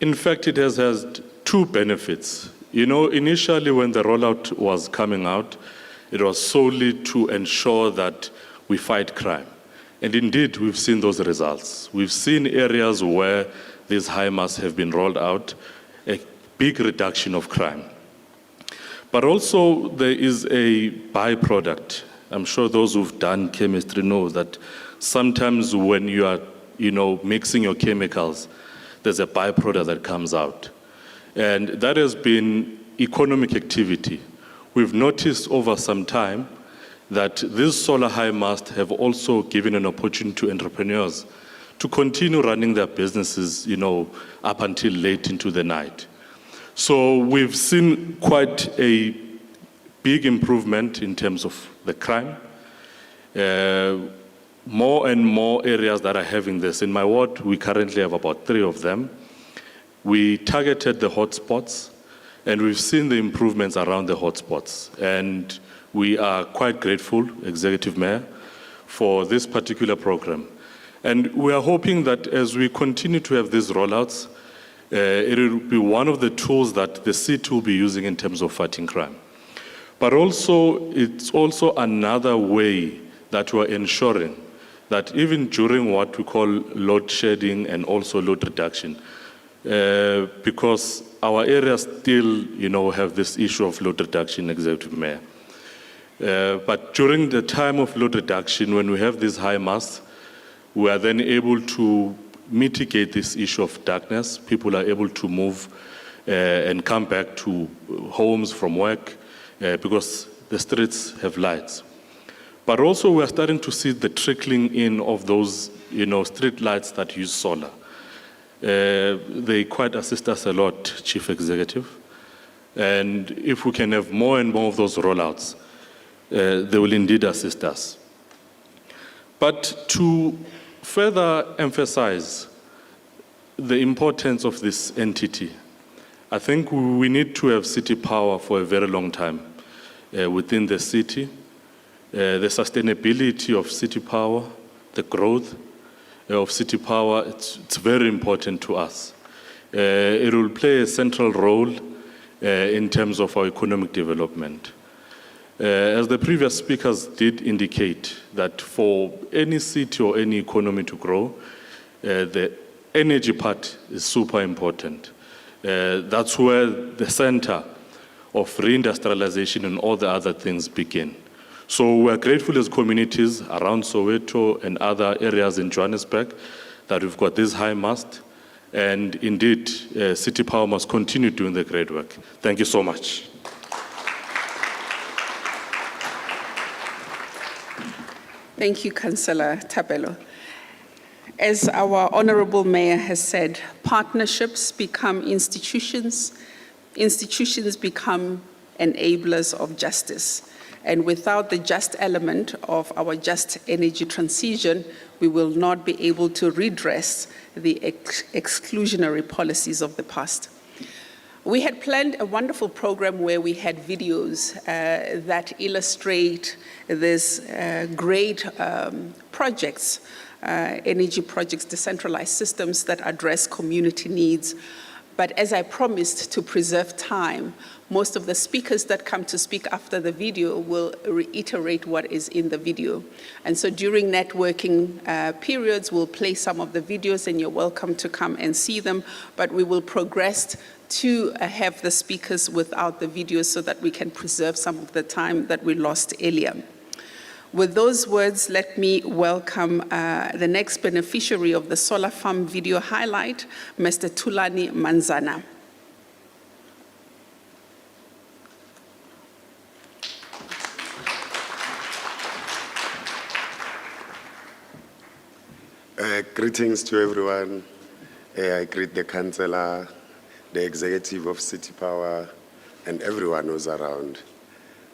In fact, it has two benefits. You know, initially when the rollout was coming out, it was solely to ensure that we fight crime. And indeed, we've seen those results. We've seen areas where these high masts have been rolled out, a big reduction of crime. But also there is a byproduct. I'm sure those who've done chemistry know that sometimes when you are, mixing your chemicals, there's a byproduct that comes out. And that has been economic activity. We've noticed over some time that these solar high masts have also given an opportunity to entrepreneurs to continue running their businesses, up until late into the night. So we've seen quite a big improvement in terms of the crime. More and more areas that are having this. In my ward, we currently have about 3 of them. We targeted the hotspots, and we've seen the improvements around the hotspots. And we are quite grateful, Executive Mayor, for this particular program. And we are hoping that as we continue to have these rollouts, it will be one of the tools that the city will be using in terms of fighting crime. But also, it's also another way that we're ensuring that even during what we call load shedding and also load reduction, because our areas still, have this issue of load reduction, Executive Mayor. But during the time of load reduction, when we have these high masts, we are then able to mitigate this issue of darkness. People are able to move and come back to homes from work because the streets have lights. But also we are starting to see the trickling in of those, street lights that use solar. They quite assist us a lot, Chief Executive. And if we can have more and more of those rollouts, they will indeed assist us. But to further emphasize the importance of this entity, I think we need to have city power for a very long time within the city. The sustainability of city power, the growth of city power, it's very important to us. It will play a central role in terms of our economic development. As the previous speakers did indicate, that for any city or any economy to grow, the energy part is super important. That's where the center of reindustrialization and all the other things begin. So we're grateful as communities around Soweto and other areas in Johannesburg that we've got this high mast. And indeed, City Power must continue doing the great work. Thank you so much. Thank you, Councillor Thapelo. As our Honourable Mayor has said, partnerships become institutions, institutions become enablers of justice. And without the just element of our just energy transition, we will not be able to redress the exclusionary policies of the past. We had planned a wonderful program where we had videos that illustrate these great projects, energy projects, decentralized systems that address community needs. But as I promised to preserve time, most of the speakers that come to speak after the video will reiterate what is in the video. And so during networking periods, we'll play some of the videos and you're welcome to come and see them, but we will progress to have the speakers without the videos so that we can preserve some of the time that we lost earlier. With those words, let me welcome the next beneficiary of the solar farm video highlight, Mr. Thulani Manzana. Greetings to everyone. I greet the councillor, the executive of City Power, and everyone who's around.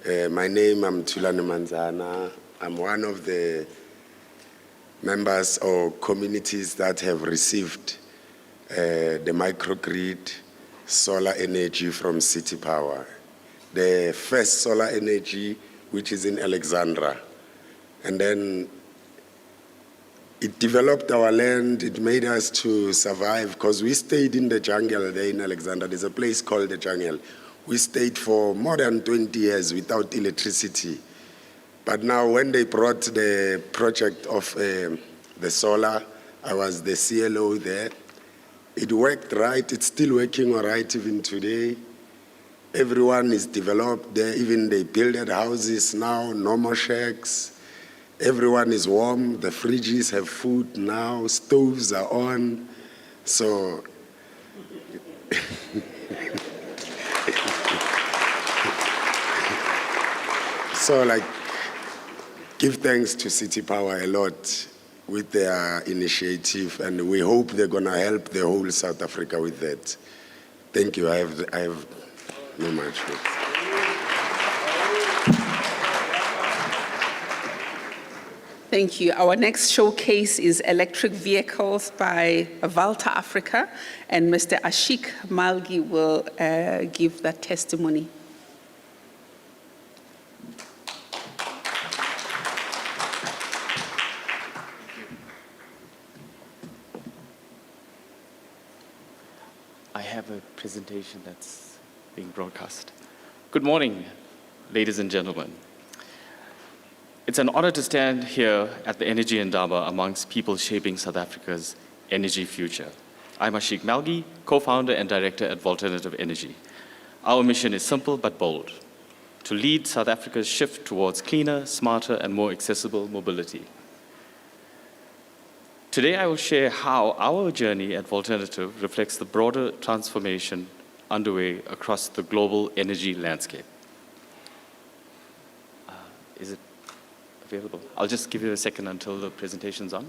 My name, I'm Thulani Manzana. I'm one of the members or communities that have received the microgrid solar energy from City Power. The first solar energy, which is in Alexandra. And then It developed our land, it made us to survive, because we stayed in the jungle there in Alexandra. There's a place called the jungle. We stayed for more than 20 years without electricity. But now when they brought the project of the solar, I was the CLO there. It worked right, it's still working all right even today. Everyone is developed there, even they built houses now, no more shacks. Everyone is warm, the fridges have food now, stoves are on. So, so give thanks to City Power a lot with their initiative, and we hope they're gonna help the whole South Africa with that. Thank you, I have no much. Thank you. Our next showcase is electric vehicles by Valta Africa, and Mr. Ashik Malgi will give that testimony. I have a presentation that's being broadcast. Good morning, ladies and gentlemen. It's an honor to stand here at the Energy Indaba amongst people shaping South Africa's energy future. I'm Ashik Malgi, co-founder and director at Volternative Energy. Our mission is simple but bold: to lead South Africa's shift towards cleaner, smarter, and more accessible mobility. Today, I will share how our journey at Volternative reflects the broader transformation underway across the global energy landscape. Is it available? I'll just give you a second until the presentation's on.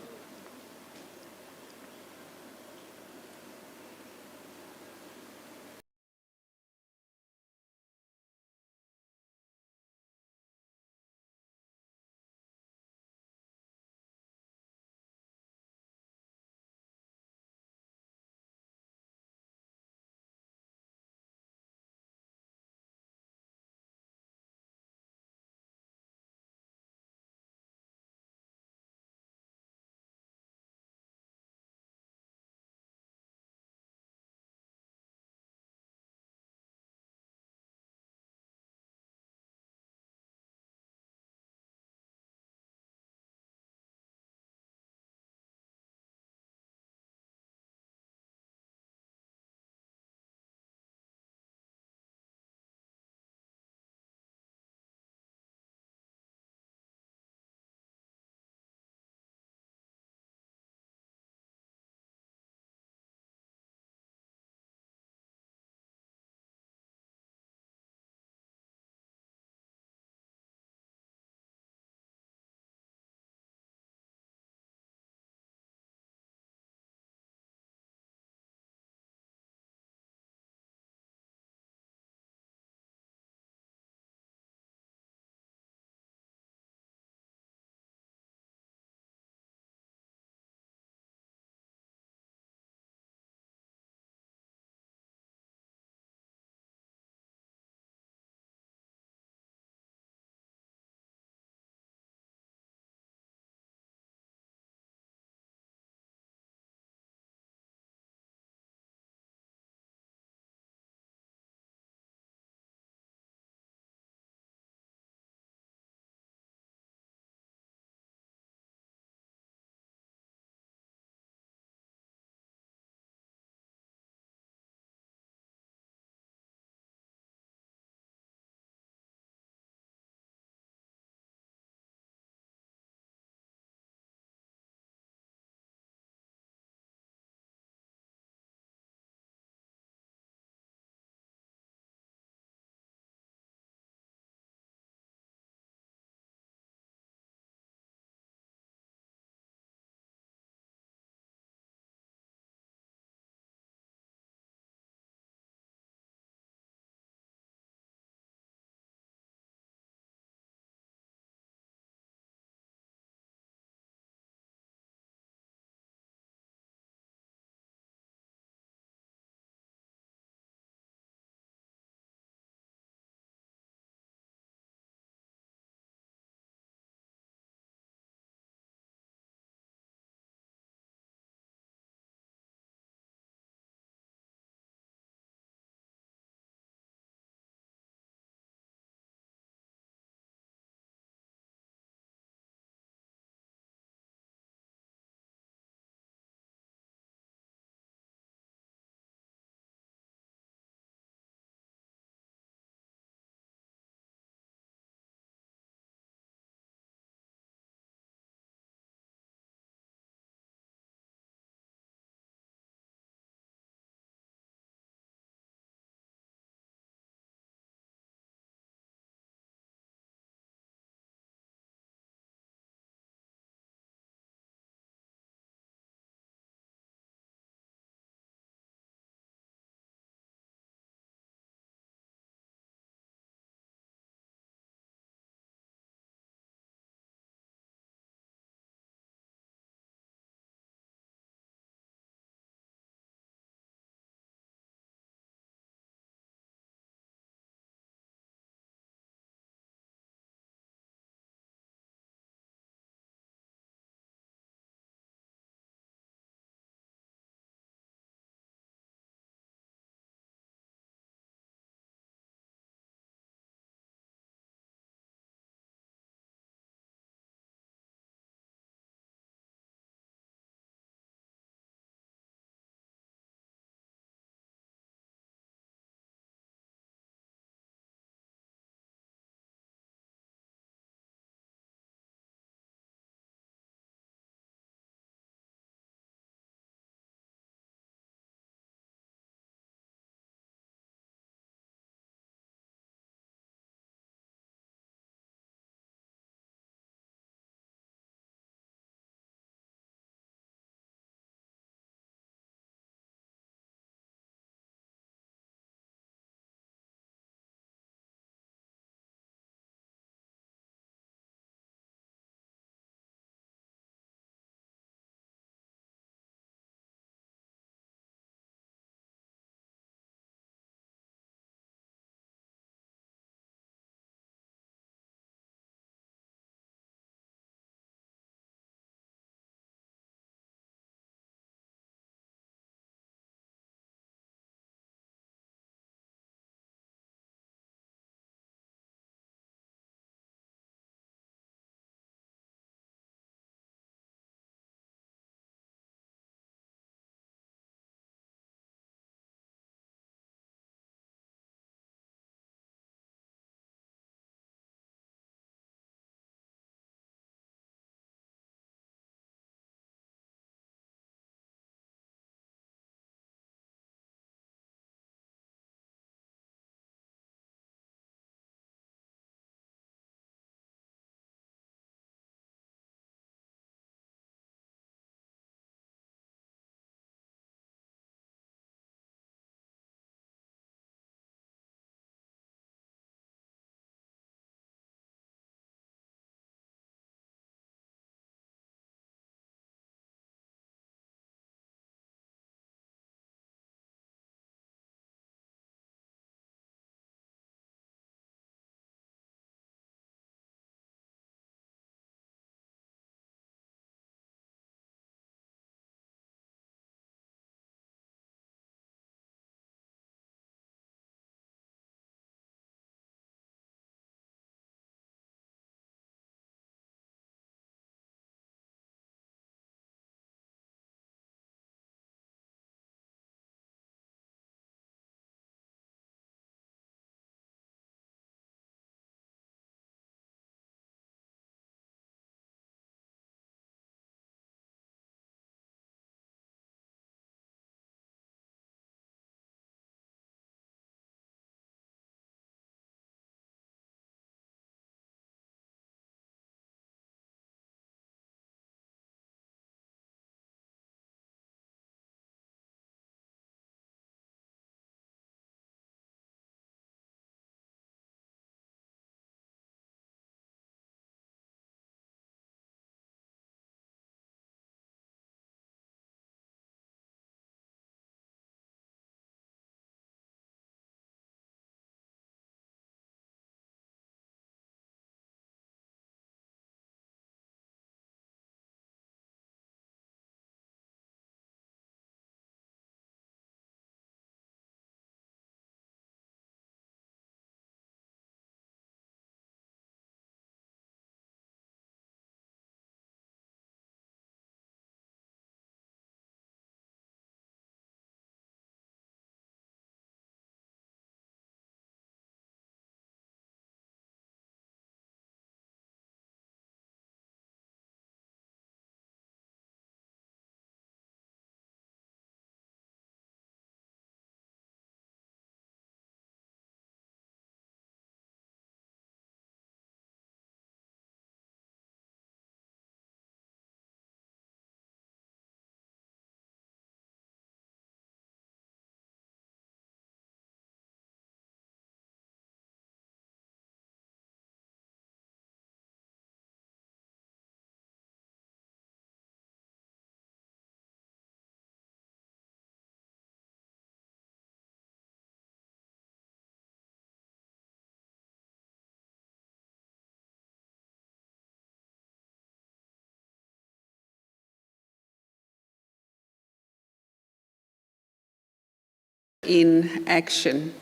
in action.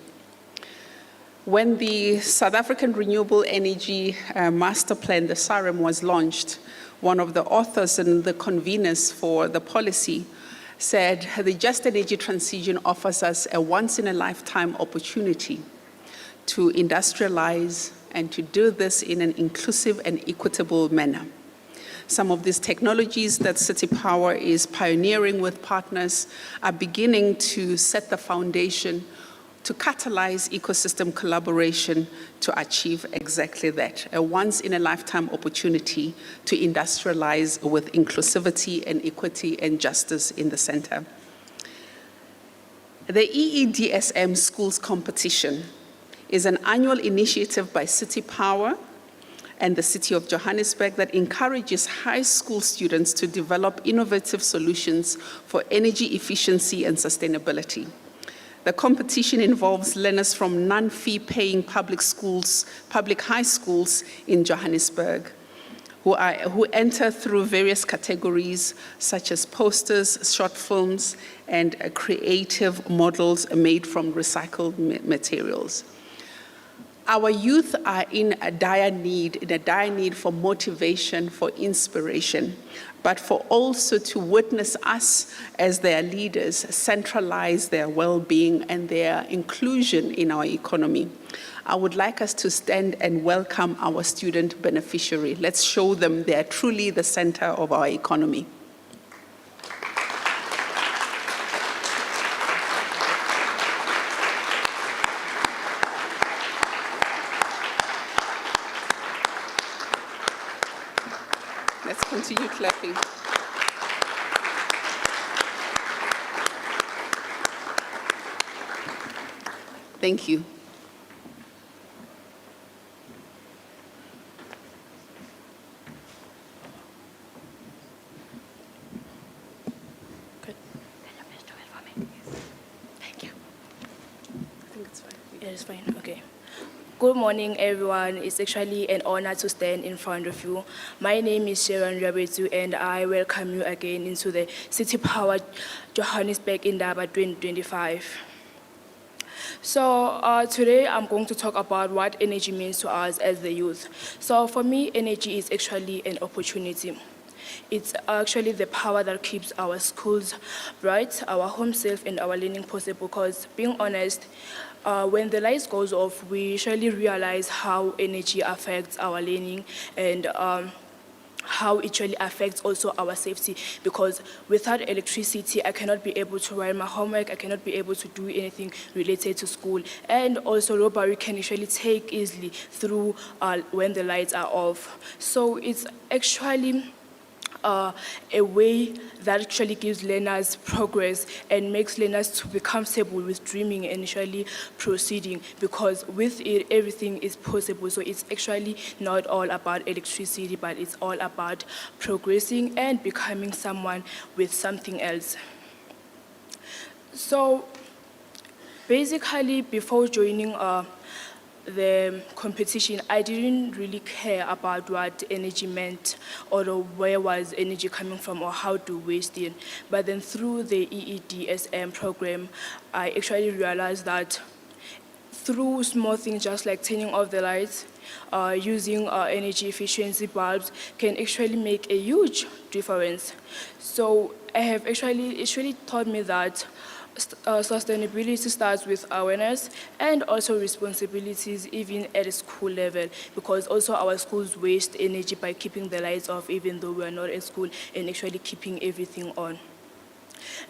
When the South African Renewable Energy Master Plan, the SAREM, was launched, one of the authors and the conveners for the policy said the just energy transition offers us a once-in-a-lifetime opportunity to industrialize and to do this in an inclusive and equitable manner. Some of these technologies that City Power is pioneering with partners are beginning to set the foundation to catalyze ecosystem collaboration to achieve exactly that, a once-in-a-lifetime opportunity to industrialize with inclusivity and equity and justice in the center. The EEDSM Schools Competition is an annual initiative by City Power and the City of Johannesburg that encourages high school students to develop innovative solutions for energy efficiency and sustainability. The competition involves learners from non-fee paying public high schools in Johannesburg, who enter through various categories such as posters, short films, and creative models made from recycled materials. Our youth are in a dire need for motivation, for inspiration, but for also to witness us as their leaders centralize their well-being and their inclusion in our economy. I would like us to stand and welcome our student beneficiary. Let's show them they are truly the center of our economy. Let's continue clapping. Thank you. Good. Can you please do it for me? Thank you. I think it's fine. Yeah, it's fine. Okay. Good morning, everyone. It's actually an honor to stand in front of you. My name is Sharon Rabetu, and I welcome you again into the City Power Johannesburg Indaba 2025. So today I'm going to talk about what energy means to us as the youth. So for me, energy is actually an opportunity. It's actually the power that keeps our schools bright, our home safe, and our learning possible. Because being honest, when the lights goes off, we surely realize how energy affects our learning and how it really affects also our safety, because without electricity, I cannot be able to write my homework, I cannot be able to do anything related to school. And also robbery can usually take easily through when the lights are off. So it's actually a way that actually gives learners progress and makes learners to be comfortable with dreaming and initially proceeding, because with it, everything is possible. So it's actually not all about electricity, but it's all about progressing and becoming someone with something else. So basically, before joining the competition, I didn't really care about what energy meant or where was energy coming from or how to waste it. But then through the EEDSM program, I actually realized that through small things just like turning off the lights, using energy efficiency bulbs can actually make a huge difference. So it really taught me that sustainability starts with awareness and also responsibilities even at a school level, because also our schools waste energy by keeping the lights off even though we're not at school, and actually keeping everything on.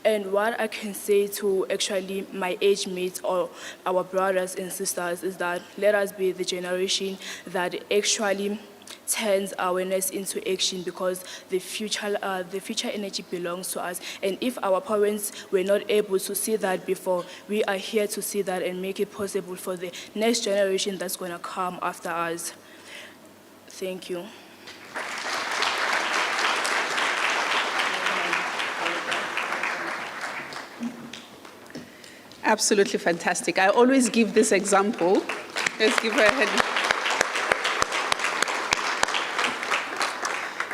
And what I can say to actually my age mates or our brothers and sisters is that let us be the generation that actually turns awareness into action, because the future energy belongs to us. And if our parents were not able to see that before, we are here to see that and make it possible for the next generation that's going to come after us. Thank you. Absolutely fantastic. I always give this example. Let's give her a hand.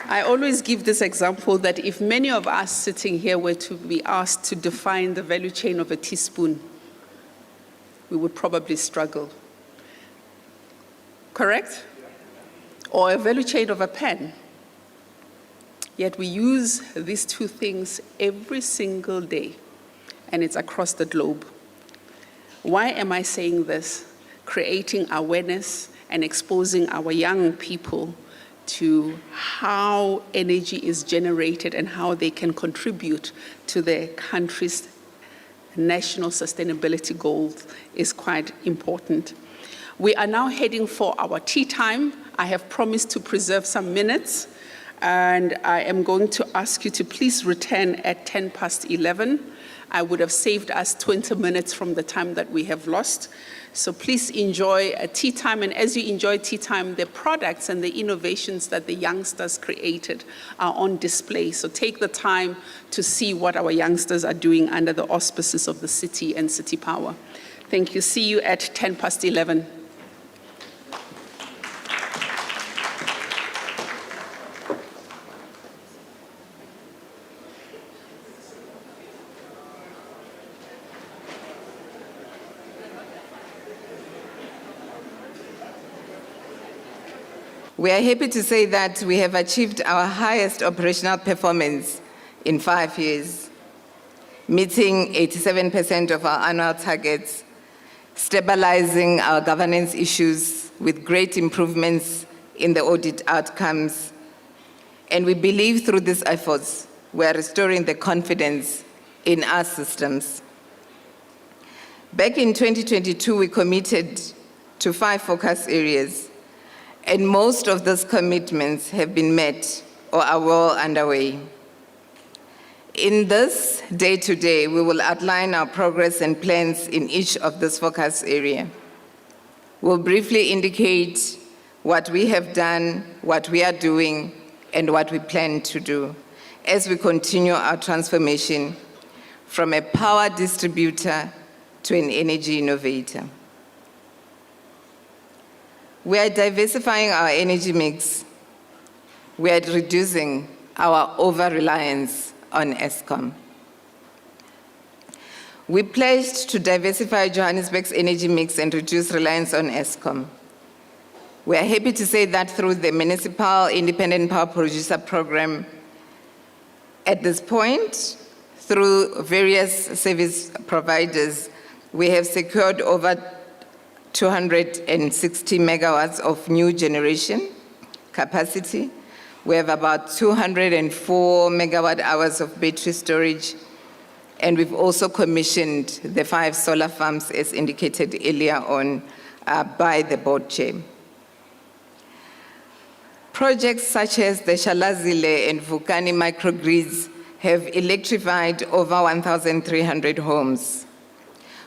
I always give this example that if many of us sitting here were to be asked to define the value chain of a teaspoon, we would probably struggle. Correct? Or a value chain of a pen. Yet we use these two things every single day, and it's across the globe. Why am I saying this? Creating awareness and exposing our young people to how energy is generated and how they can contribute to their country's national sustainability goals is quite important. We are now heading for our tea time. I have promised to preserve some minutes, and I am going to ask you to please return at 11:10. I would have saved us 20 minutes from the time that we have lost. So please enjoy a tea time, and as you enjoy tea time, the products and the innovations that the youngsters created are on display. So take the time to see what our youngsters are doing under the auspices of the city and City Power. Thank you. See you at 11:10. We are happy to say that we have achieved our highest operational performance in 5 years, meeting 87% of our annual targets, stabilizing our governance issues with great improvements in the audit outcomes. And we believe through these efforts, we are restoring the confidence in our systems. Back in 2022, we committed to 5 focus areas, and most of those commitments have been met or are well underway. In this day-to-day, we will outline our progress and plans in each of these focus areas. We'll briefly indicate what we have done, what we are doing, and what we plan to do as we continue our transformation from a power distributor to an energy innovator. We are diversifying our energy mix. We are reducing our over-reliance on Eskom. We pledged to diversify Johannesburg's energy mix and reduce reliance on Eskom. We are happy to say that through the Municipal Independent Power Producer Program, at this point, through various service providers, we have secured over 260 megawatts of new generation capacity. We have about 204 megawatt hours of battery storage, and we've also commissioned the 5 solar farms as indicated earlier on by the board chair. Projects such as the Shalazile and Vukani microgrids have electrified over 1,300 homes.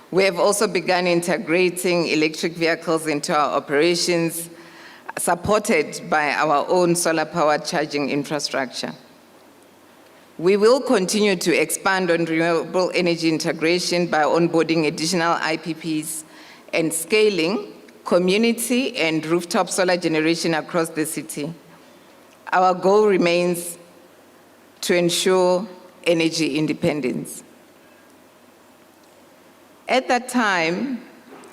We have also begun integrating electric vehicles into our operations, supported by our own solar power charging infrastructure. We will continue to expand on renewable energy integration by onboarding additional IPPs and scaling community and rooftop solar generation across the city. Our goal remains to ensure energy independence. At that time,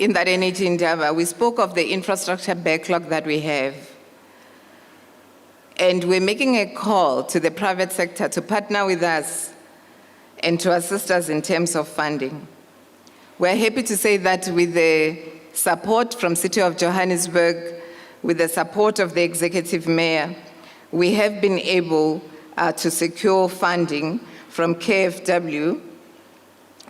in that energy endeavor, we spoke of the infrastructure backlog that we have. And we're making a call to the private sector to partner with us and to assist us in terms of funding. We're happy to say that with the support from City of Johannesburg, with the support of the Executive Mayor, we have been able to secure funding from KfW,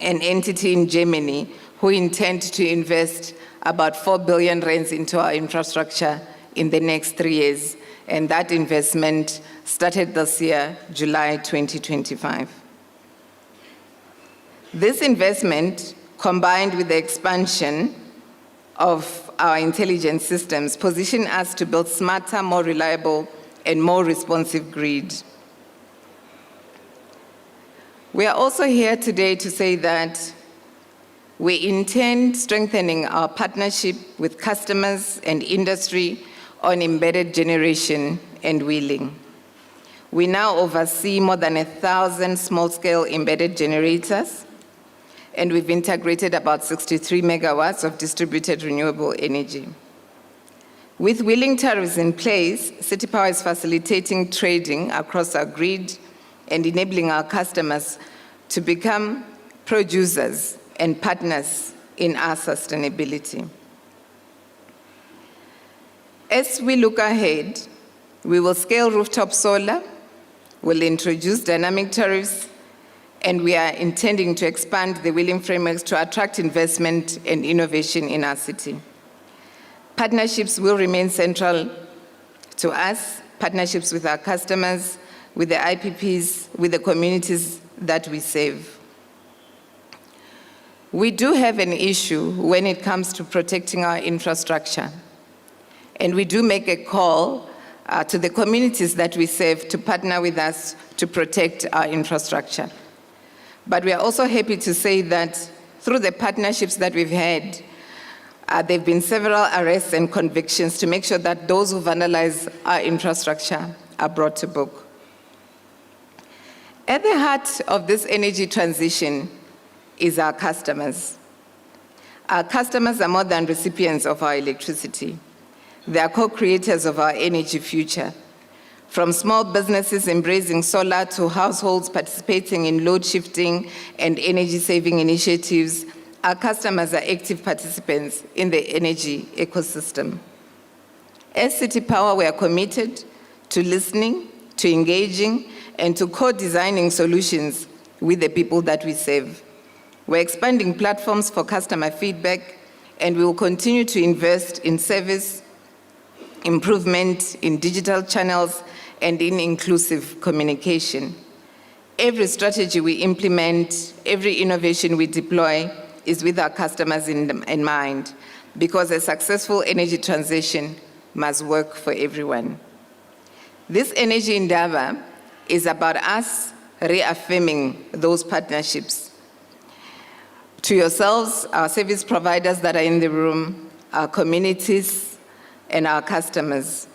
an entity in Germany, who intend to invest about 4 billion rands into our infrastructure in the next 3 years. And that investment started this year, July 2025. This investment, combined with the expansion of our intelligence systems, position us to build smarter, more reliable, and more responsive grid. We are also here today to say that we intend strengthening our partnership with customers and industry on embedded generation and wheeling. We now oversee more than 1,000 small-scale embedded generators. and we've integrated about 63 megawatts of distributed renewable energy. With wheeling tariffs in place, City Power is facilitating trading across our grid and enabling our customers to become producers and partners in our sustainability. As we look ahead, we will scale rooftop solar, we'll introduce dynamic tariffs, and we are intending to expand the wheeling frameworks to attract investment and innovation in our city. Partnerships will remain central to us, partnerships with our customers, with the IPPs, with the communities that we serve. We do have an issue when it comes to protecting our infrastructure, and we do make a call to the communities that we serve to partner with us to protect our infrastructure. But we are also happy to say that through the partnerships that we've had, there have been several arrests and convictions to make sure that those who vandalize our infrastructure are brought to book. At the heart of this energy transition is our customers. Our customers are more than recipients of our electricity. They are co-creators of our energy future. From small businesses embracing solar to households participating in load shifting and energy-saving initiatives, our customers are active participants in the energy ecosystem. As City Power, we are committed to listening, to engaging, and to co-designing solutions with the people that we serve. We're expanding platforms for customer feedback, and we will continue to invest in service, improvement in digital channels, and in inclusive communication. Every strategy we implement, every innovation we deploy is with our customers in mind, because a successful energy transition must work for everyone. This Energy Indaba is about us reaffirming those partnerships. To yourselves, our service providers that are in the room, our communities, and our customers,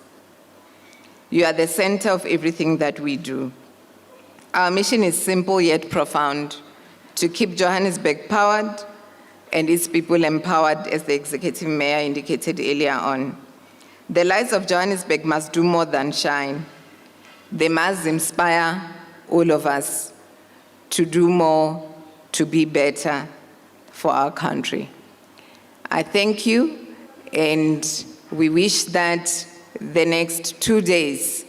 you are the center of everything that we do. Our mission is simple yet profound: to keep Johannesburg powered and its people empowered, as the Executive Mayor indicated earlier on. The lights of Johannesburg must do more than shine. They must inspire all of us to do more, to be better for our country. I thank you, and we wish that the next 2 days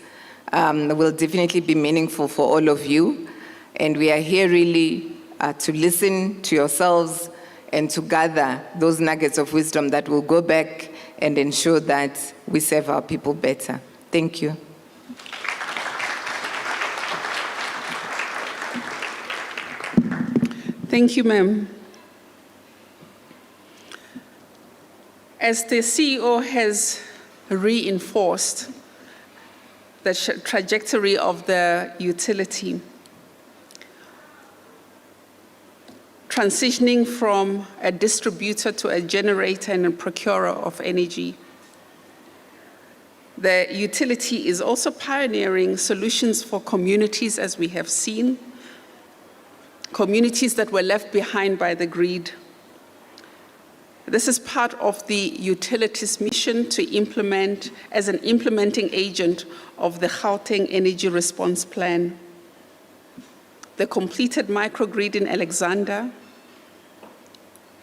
will definitely be meaningful for all of you. And we are here really to listen to yourselves and to gather those nuggets of wisdom that will go back and ensure that we serve our people better. Thank you. Thank you, ma'am. As the CEO has reinforced the trajectory of the utility, transitioning from a distributor to a generator and a procurer of energy, the utility is also pioneering solutions for communities, as we have seen, communities that were left behind by the grid. This is part of the utility's mission to implement as an implementing agent of the Gauteng Energy Response Plan. The completed microgrid in Alexander,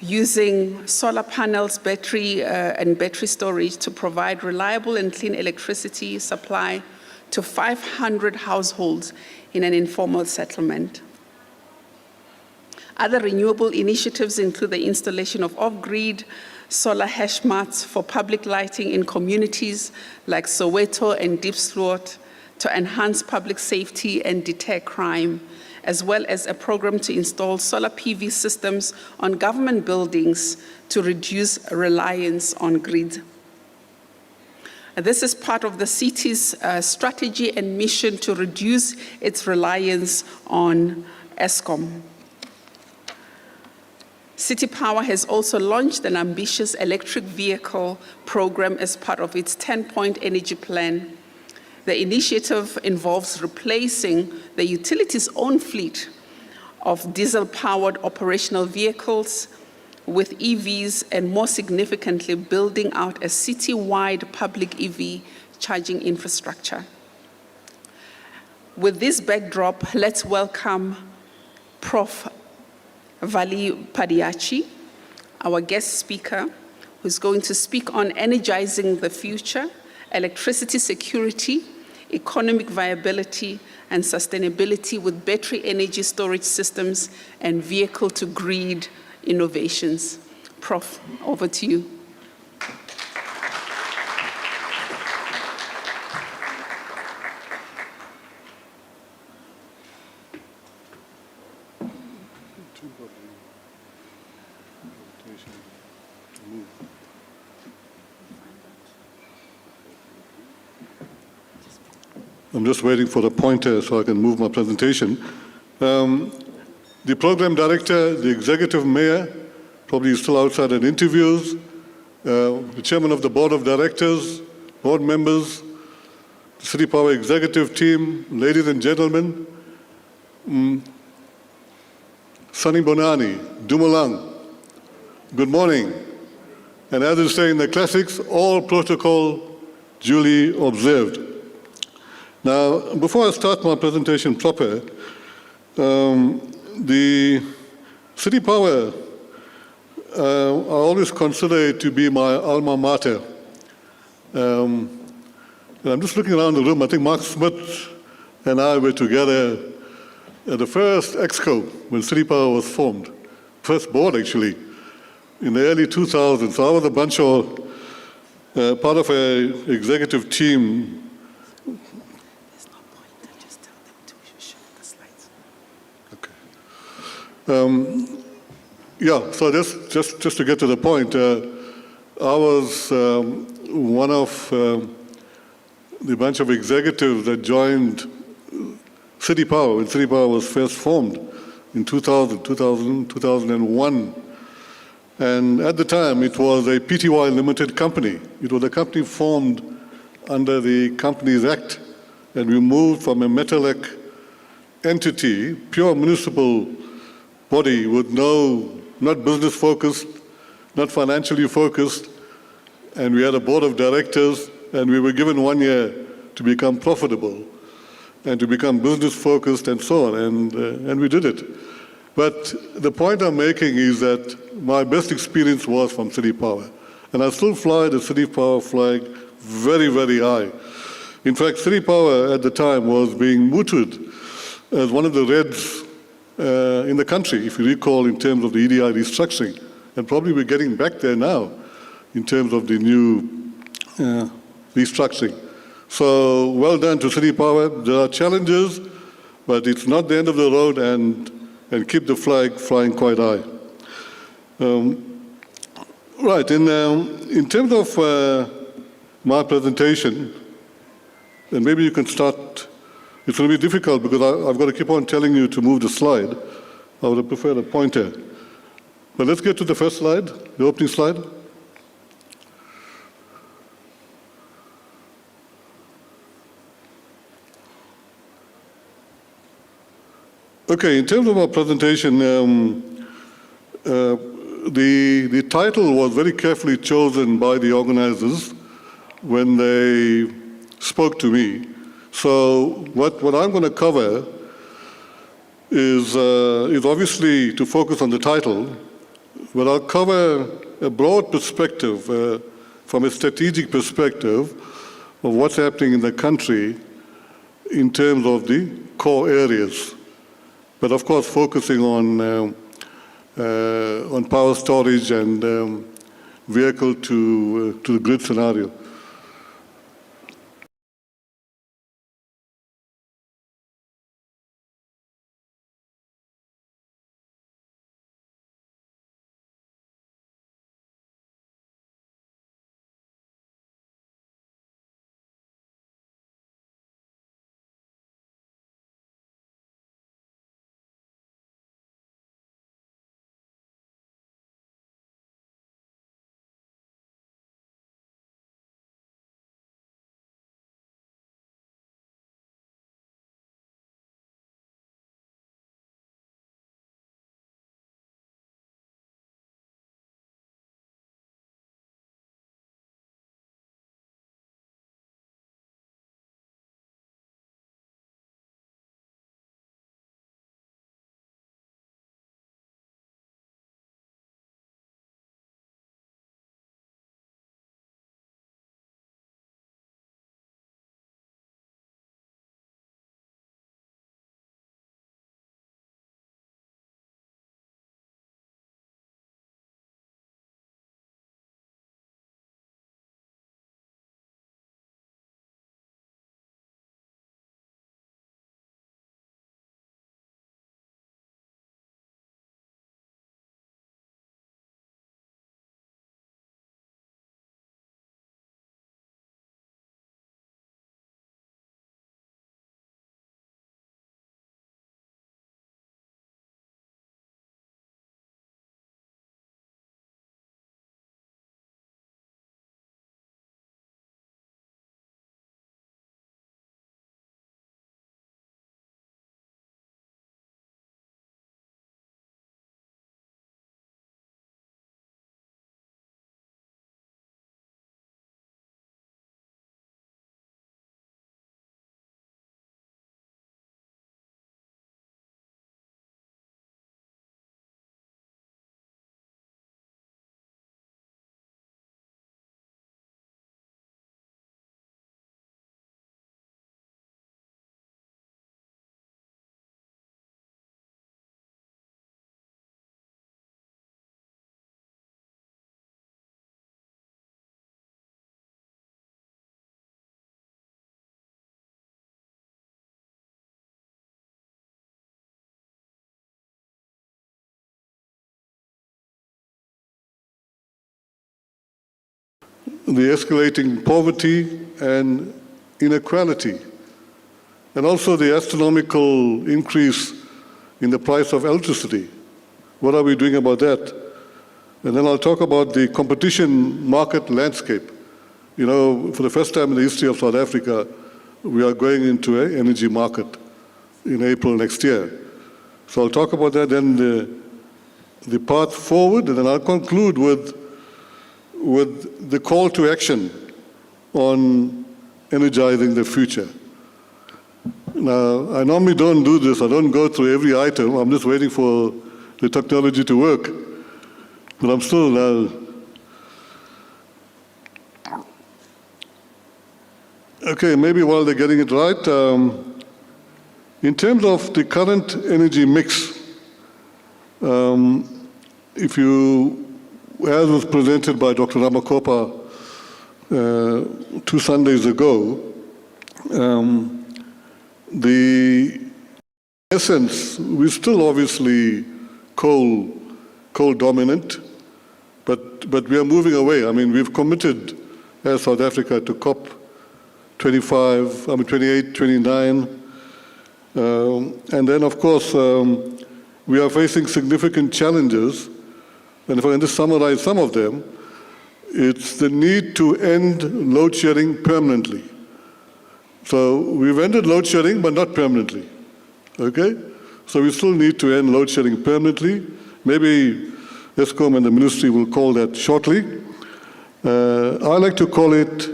using solar panels, battery storage to provide reliable and clean electricity supply to 500 households in an informal settlement. Other renewable initiatives include the installation of off-grid solar hash marts for public lighting in communities like Soweto and Diepsloot to enhance public safety and deter crime, as well as a program to install solar PV systems on government buildings to reduce reliance on grid. This is part of the city's strategy and mission to reduce its reliance on Eskom. City Power has also launched an ambitious electric vehicle program as part of its 10-point energy plan. The initiative involves replacing the utility's own fleet of diesel-powered operational vehicles with EVs, and more significantly, building out a city-wide public EV charging infrastructure. With this backdrop, let's welcome Prof. Vali Padiachi, our guest speaker, who's going to speak on energizing the future, electricity security, economic viability, and sustainability with battery energy storage systems and vehicle-to-grid innovations. Prof, over to you. I'm just waiting for the pointer so I can move my presentation. The program director, the executive mayor, probably is still outside at interviews, the chairman of the board of directors, board members, the City Power executive team, ladies and gentlemen, Sunny Bonani, Dumalang, good morning. And as they say in the classics, all protocol duly observed. Now, before I start my presentation proper, the City Power, I always consider it to be my alma mater. And I'm just looking around the room. I think Mark Smith and I were together at the first EXCO when City Power was formed, first board actually, in the early 2000s. So I was a bunch of, part of an executive team. Yeah, so just to get to the point, I was one of the bunch of executives that joined City Power when City Power was first formed in 2001. And at the time, it was a PTY limited company. It was a company formed under the Companies Act, and we moved from a metallic entity, pure municipal body with not business focused, not financially focused, and we had a board of directors, and we were given 1 year to become profitable and to become business focused and so on, and we did it. But the point I'm making is that my best experience was from City Power, and I still fly the City Power flag very, very high. In fact, City Power at the time was being mooted as one of the reds in the country, if you recall, in terms of the EDI restructuring. And probably we're getting back there now in terms of the new restructuring. So well done to City Power. There are challenges, but it's not the end of the road, and keep the flag flying quite high. Right, in terms of my presentation, and maybe you can start. It's going to be difficult because I've got to keep on telling you to move the slide. I would have preferred a pointer. But let's get to the first slide, the opening slide. Okay, in terms of our presentation, the title was very carefully chosen by the organizers when they spoke to me. So what I'm going to cover is obviously to focus on the title, but I'll cover a broad perspective, from a strategic perspective of what's happening in the country in terms of the core areas. But of course, focusing on power storage and vehicle to the grid scenario. the escalating poverty and inequality, and also the astronomical increase in the price of electricity. What are we doing about that? And then I'll talk about the competition market landscape. You know, for the first time in the history of South Africa, we are going into an energy market in April next year. So I'll talk about that, then the path forward, and then I'll conclude with the call to action on energizing the future. Now, I normally don't do this. I don't go through every item. I'm just waiting for the technology to work. But I'm still okay, maybe while they're getting it right, in terms of the current energy mix, if you, as was presented by Dr. Ramakopa 2 Sundays ago, the essence, we're still obviously coal dominant, but we are moving away. I mean, we've committed as South Africa to COP 28, 29. And then, of course, we are facing significant challenges. And if I can just summarize some of them, it's the need to end load shedding permanently. So we've ended load shedding, but not permanently. Okay? So we still need to end load shedding permanently. Maybe ESCOM and the ministry will call that shortly. I like to call it,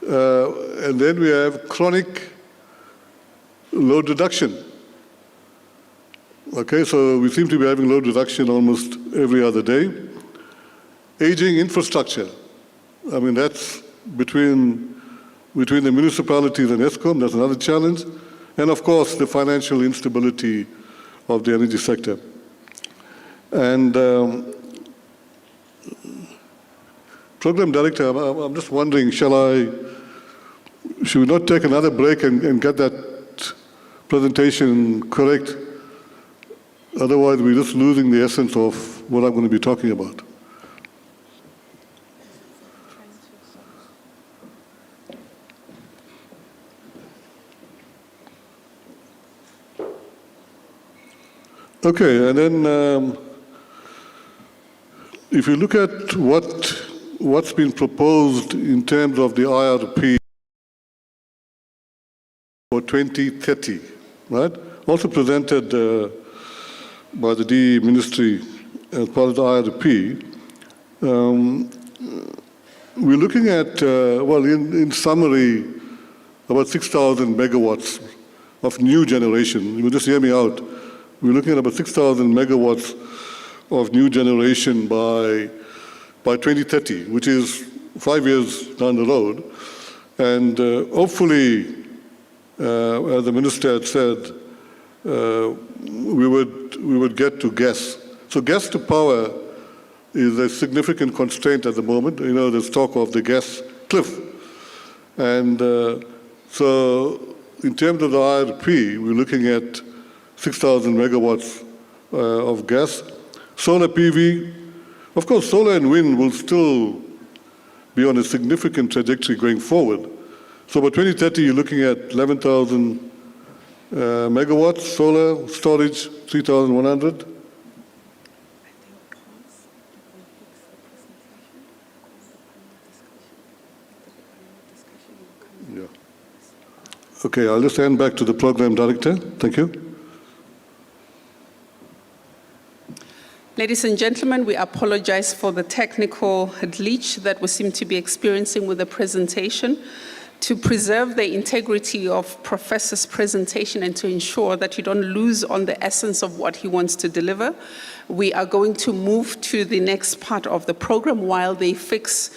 and then we have chronic load reduction. Okay, so we seem to be having load reduction almost every other day. Aging infrastructure. I mean, that's between the municipalities and ESCOM, that's another challenge. And of course, the financial instability of the energy sector. And Program Director, I'm just wondering, should we not take another break and get that presentation correct? Otherwise, we're just losing the essence of what I'm going to be talking about. Okay, and then if you look at what's been proposed in terms of the IRP for 2030, right? Also presented by the DE Ministry as part of the IRP. We're looking at, well, in summary, about 6,000 megawatts of new generation. You just hear me out. We're looking at about 6,000 megawatts of new generation by 2030, which is 5 years down the road. And hopefully, as the minister had said, we would get to gas. So gas to power is a significant constraint at the moment. You know, there's talk of the gas cliff. And so in terms of the IRP, we're looking at 6,000 megawatts of gas. Solar PV, of course, solar and wind will still be on a significant trajectory going forward. So by 2030, you're looking at 11,000 megawatts, solar, storage, 3,100. Yeah. Okay, I'll just hand back to the program director. Thank you. Ladies and gentlemen, we apologize for the technical glitch that we seem to be experiencing with the presentation. To preserve the integrity of Professor's presentation and to ensure that you don't lose on the essence of what he wants to deliver, we are going to move to the next part of the program while they fix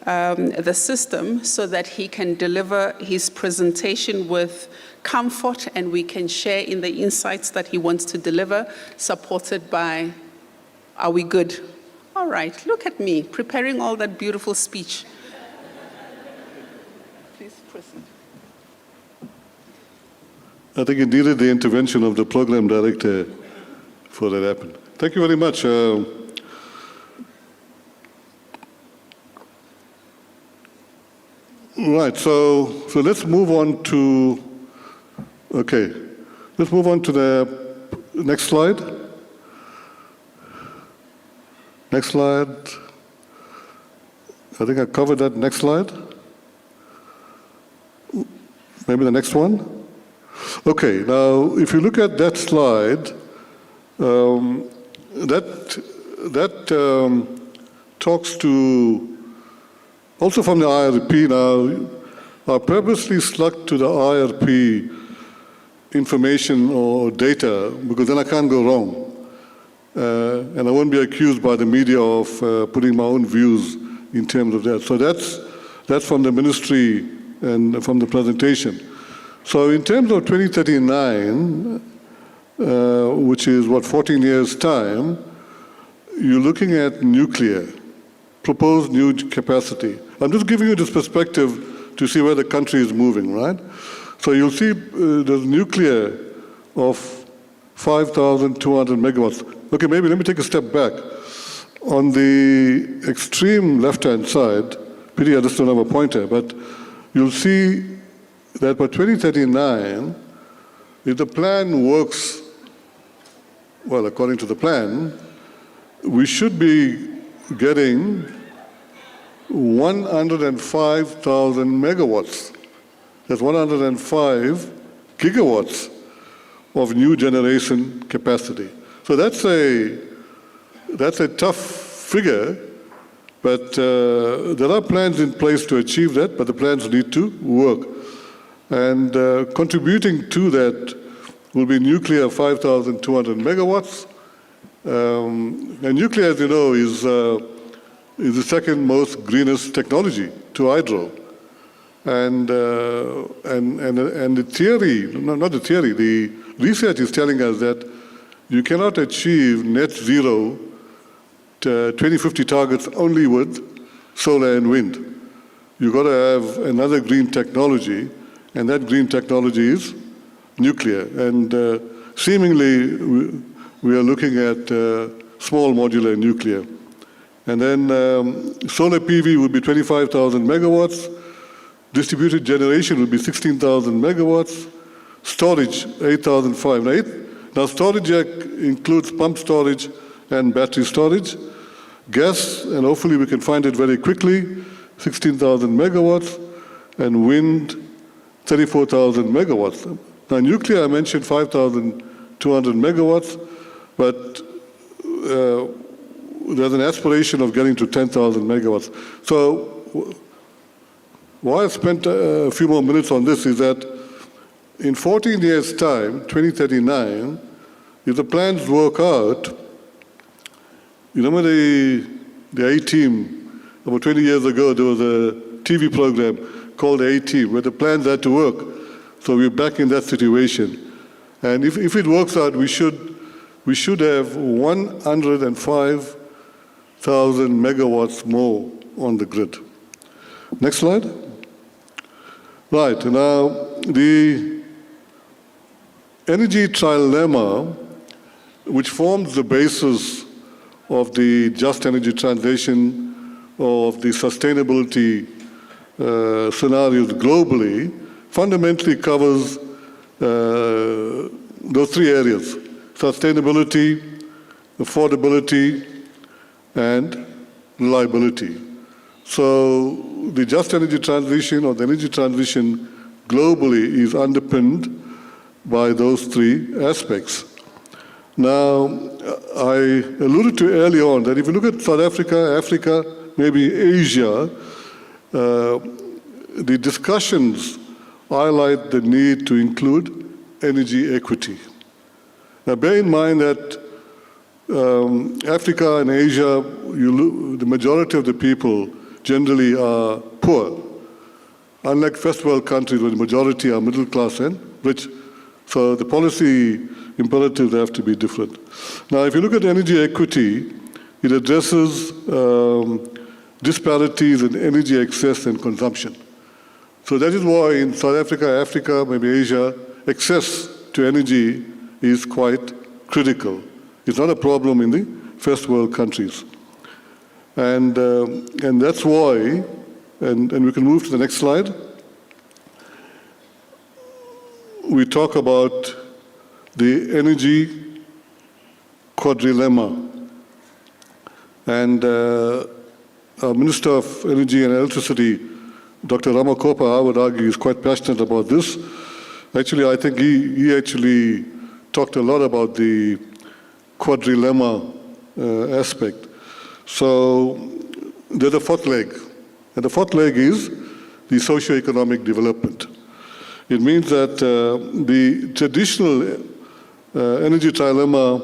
the system so that he can deliver his presentation with comfort and we can share in the insights that he wants to deliver, supported by. Are we good? All right, look at me, preparing all that beautiful speech. Please proceed. I think it needed the intervention of the program director for that to happen. Thank you very much. Right, so let's move on to, okay, let's move on to the next slide. Next slide. I think I covered that. Next slide. Maybe the next one. Okay, now if you look at that slide, that talks to, also from the IRP now, I purposely stuck to the IRP information or data because then I can't go wrong. And I won't be accused by the media of putting my own views in terms of that. So that's from the ministry and from the presentation. So in terms of 2039, which is what, 14 years' time, you're looking at nuclear, proposed new capacity. I'm just giving you this perspective to see where the country is moving, right? So you'll see there's nuclear of 5,200 megawatts. Okay, maybe let me take a step back. On the extreme left-hand side, pity I just don't have a pointer, but you'll see that by 2039, if the plan works, well, according to the plan, we should be getting 105,000 megawatts. That's 105 gigawatts of new generation capacity. So that's a tough figure, but there are plans in place to achieve that, but the plans need to work. And contributing to that will be nuclear 5,200 megawatts. And nuclear, as you know, is the second most greenest technology to hydro. And the theory, not the theory, the research is telling us that you cannot achieve net zero 2050 targets only with solar and wind. You've got to have another green technology, and that green technology is nuclear. And seemingly, we are looking at small modular nuclear. And then solar PV would be 25,000 megawatts. Distributed generation would be 16,000 megawatts. Storage, 8,500. Now storage includes pump storage and battery storage. Gas, and hopefully we can find it very quickly, 16,000 megawatts. And wind, 34,000 megawatts. Now nuclear, I mentioned 5,200 megawatts, but there's an aspiration of getting to 10,000 megawatts. So why I spent a few more minutes on this is that in 14 years' time, 2039, if the plans work out, you remember the A-Team, about 20 years ago, there was a TV program called the A-Team, where the plans had to work. So we're back in that situation. And if it works out, we should have 105,000 megawatts more on the grid. Next slide. Right, now the energy trilemma, which forms the basis of the just energy transition, of the sustainability scenarios globally, fundamentally covers those three areas: sustainability, affordability, and reliability. So the just energy transition or the energy transition globally is underpinned by those three aspects. Now, I alluded to early on that if you look at South Africa, Africa, maybe Asia, the discussions highlight the need to include energy equity. Now, bear in mind that Africa and Asia, the majority of the people generally are poor. Unlike first world countries where the majority are middle class and rich. So the policy imperatives have to be different. Now, if you look at energy equity, it addresses disparities in energy access and consumption. So that is why in South Africa, Africa, maybe Asia, access to energy is quite critical. It's not a problem in the first world countries. And that's why And we can move to the next slide. We talk about the energy quadrilemma. And our Minister of Energy and Electricity, Dr. Ramakopa, I would argue, is quite passionate about this. Actually, I think he actually talked a lot about the quadrilemma aspect. So there's a fourth leg. And the fourth leg is the socio-economic development. It means that the traditional energy trilemma,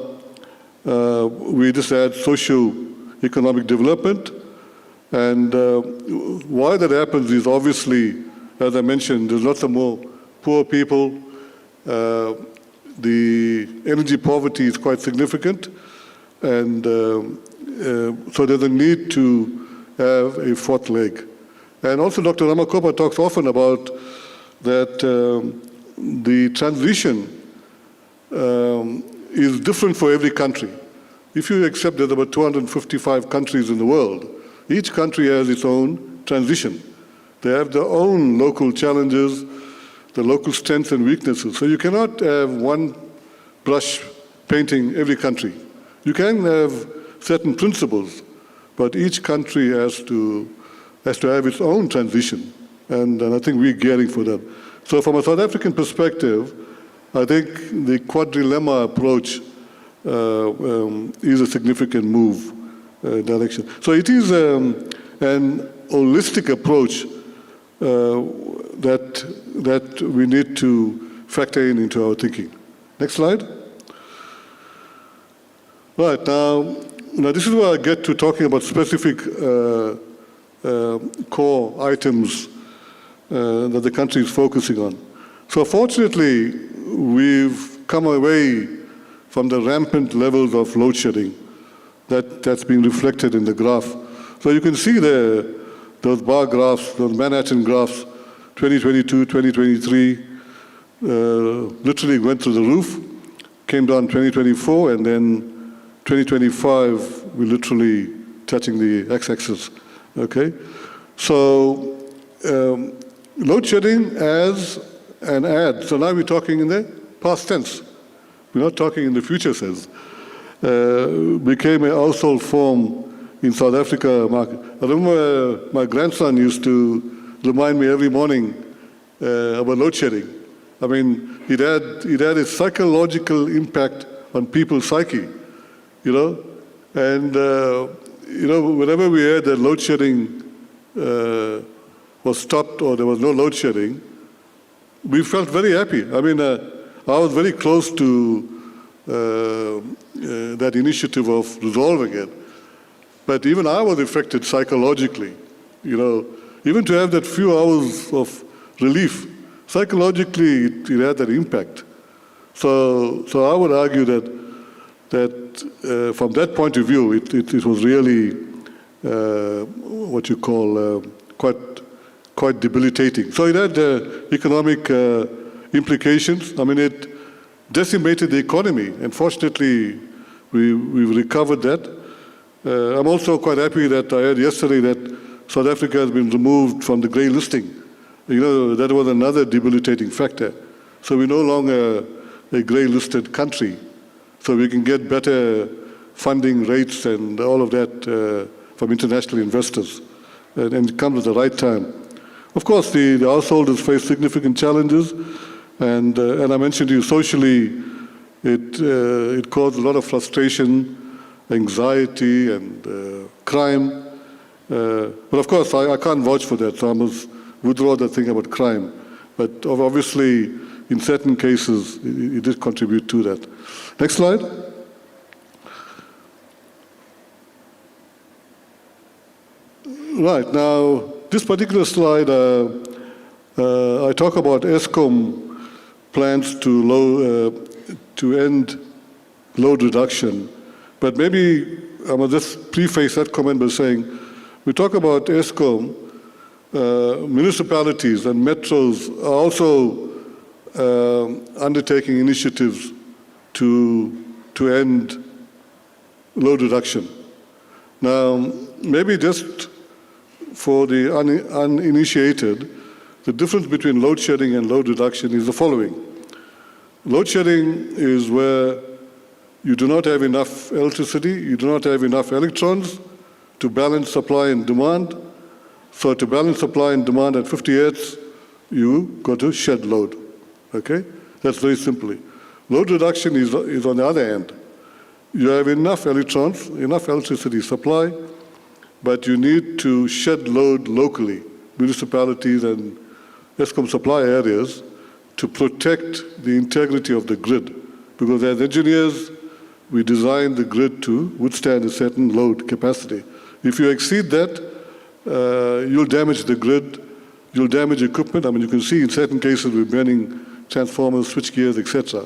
we just add socio-economic development. And why that happens is obviously, as I mentioned, there's lots of more poor people. The energy poverty is quite significant. And so there's a need to have a fourth leg. And also Dr. Ramakopa talks often about that the transition is different for every country. If you accept there's about 255 countries in the world, each country has its own transition. They have their own local challenges, the local strengths and weaknesses. So you cannot have one brush painting every country. You can have certain principles, but each country has to have its own transition. And I think we're gearing for that. So from a South African perspective, I think the quadrilemma approach is a significant move direction. So it is an holistic approach that we need to factor into our thinking. Next slide. Right, now this is where I get to talking about specific core items that the country is focusing on. So fortunately, we've come away from the rampant levels of load shedding that's being reflected in the graph. So you can see there, those bar graphs, those Manhattan graphs, 2022, 2023, literally went through the roof, came down 2024, and then 2025, we're literally touching the x-axis, okay? So load shedding as an add. So now we're talking in the past tense. We're not talking in the future tense. Became a household form in South Africa market. I remember my grandson used to remind me every morning about load shedding. I mean, it had a psychological impact on people's psyche, you know? And, you know, whenever we heard that load shedding was stopped or there was no load shedding, we felt very happy. I mean, I was very close to that initiative of resolving it. But even I was affected psychologically, you know. Even to have that few hours of relief, psychologically it had that impact. So I would argue that from that point of view, it was really what you call quite debilitating. So it had economic implications. I mean, it decimated the economy. And fortunately, we've recovered that. I'm also quite happy that I heard yesterday that South Africa has been removed from the grey listing. You know, that was another debilitating factor. So we're no longer a grey listed country. So we can get better funding rates and all of that from international investors. And it comes at the right time. Of course, the householders face significant challenges. And I mentioned to you, socially, it caused a lot of frustration, anxiety, and crime. But of course, I can't vouch for that, so I must withdraw that thing about crime. But obviously, in certain cases, it did contribute to that. Next slide. Right, now, this particular slide, I talk about ESCOM plans to end load reduction. But maybe I must just preface that comment by saying, we talk about ESCOM, municipalities and metros are also undertaking initiatives to end load reduction. Now, maybe just for the uninitiated, the difference between load shedding and load reduction is the following. Load shedding is where you do not have enough electricity, you do not have enough electrons to balance supply and demand. So to balance supply and demand at 50 Hertz, you got to shed load, okay? That's very simply. Load reduction is on the other end. You have enough electrons, enough electricity supply, but you need to shed load locally, municipalities and ESCOM supply areas, to protect the integrity of the grid. Because as engineers, we design the grid to withstand a certain load capacity. If you exceed that, you'll damage the grid, you'll damage equipment. I mean, you can see in certain cases we're burning transformers, switch gears, etc.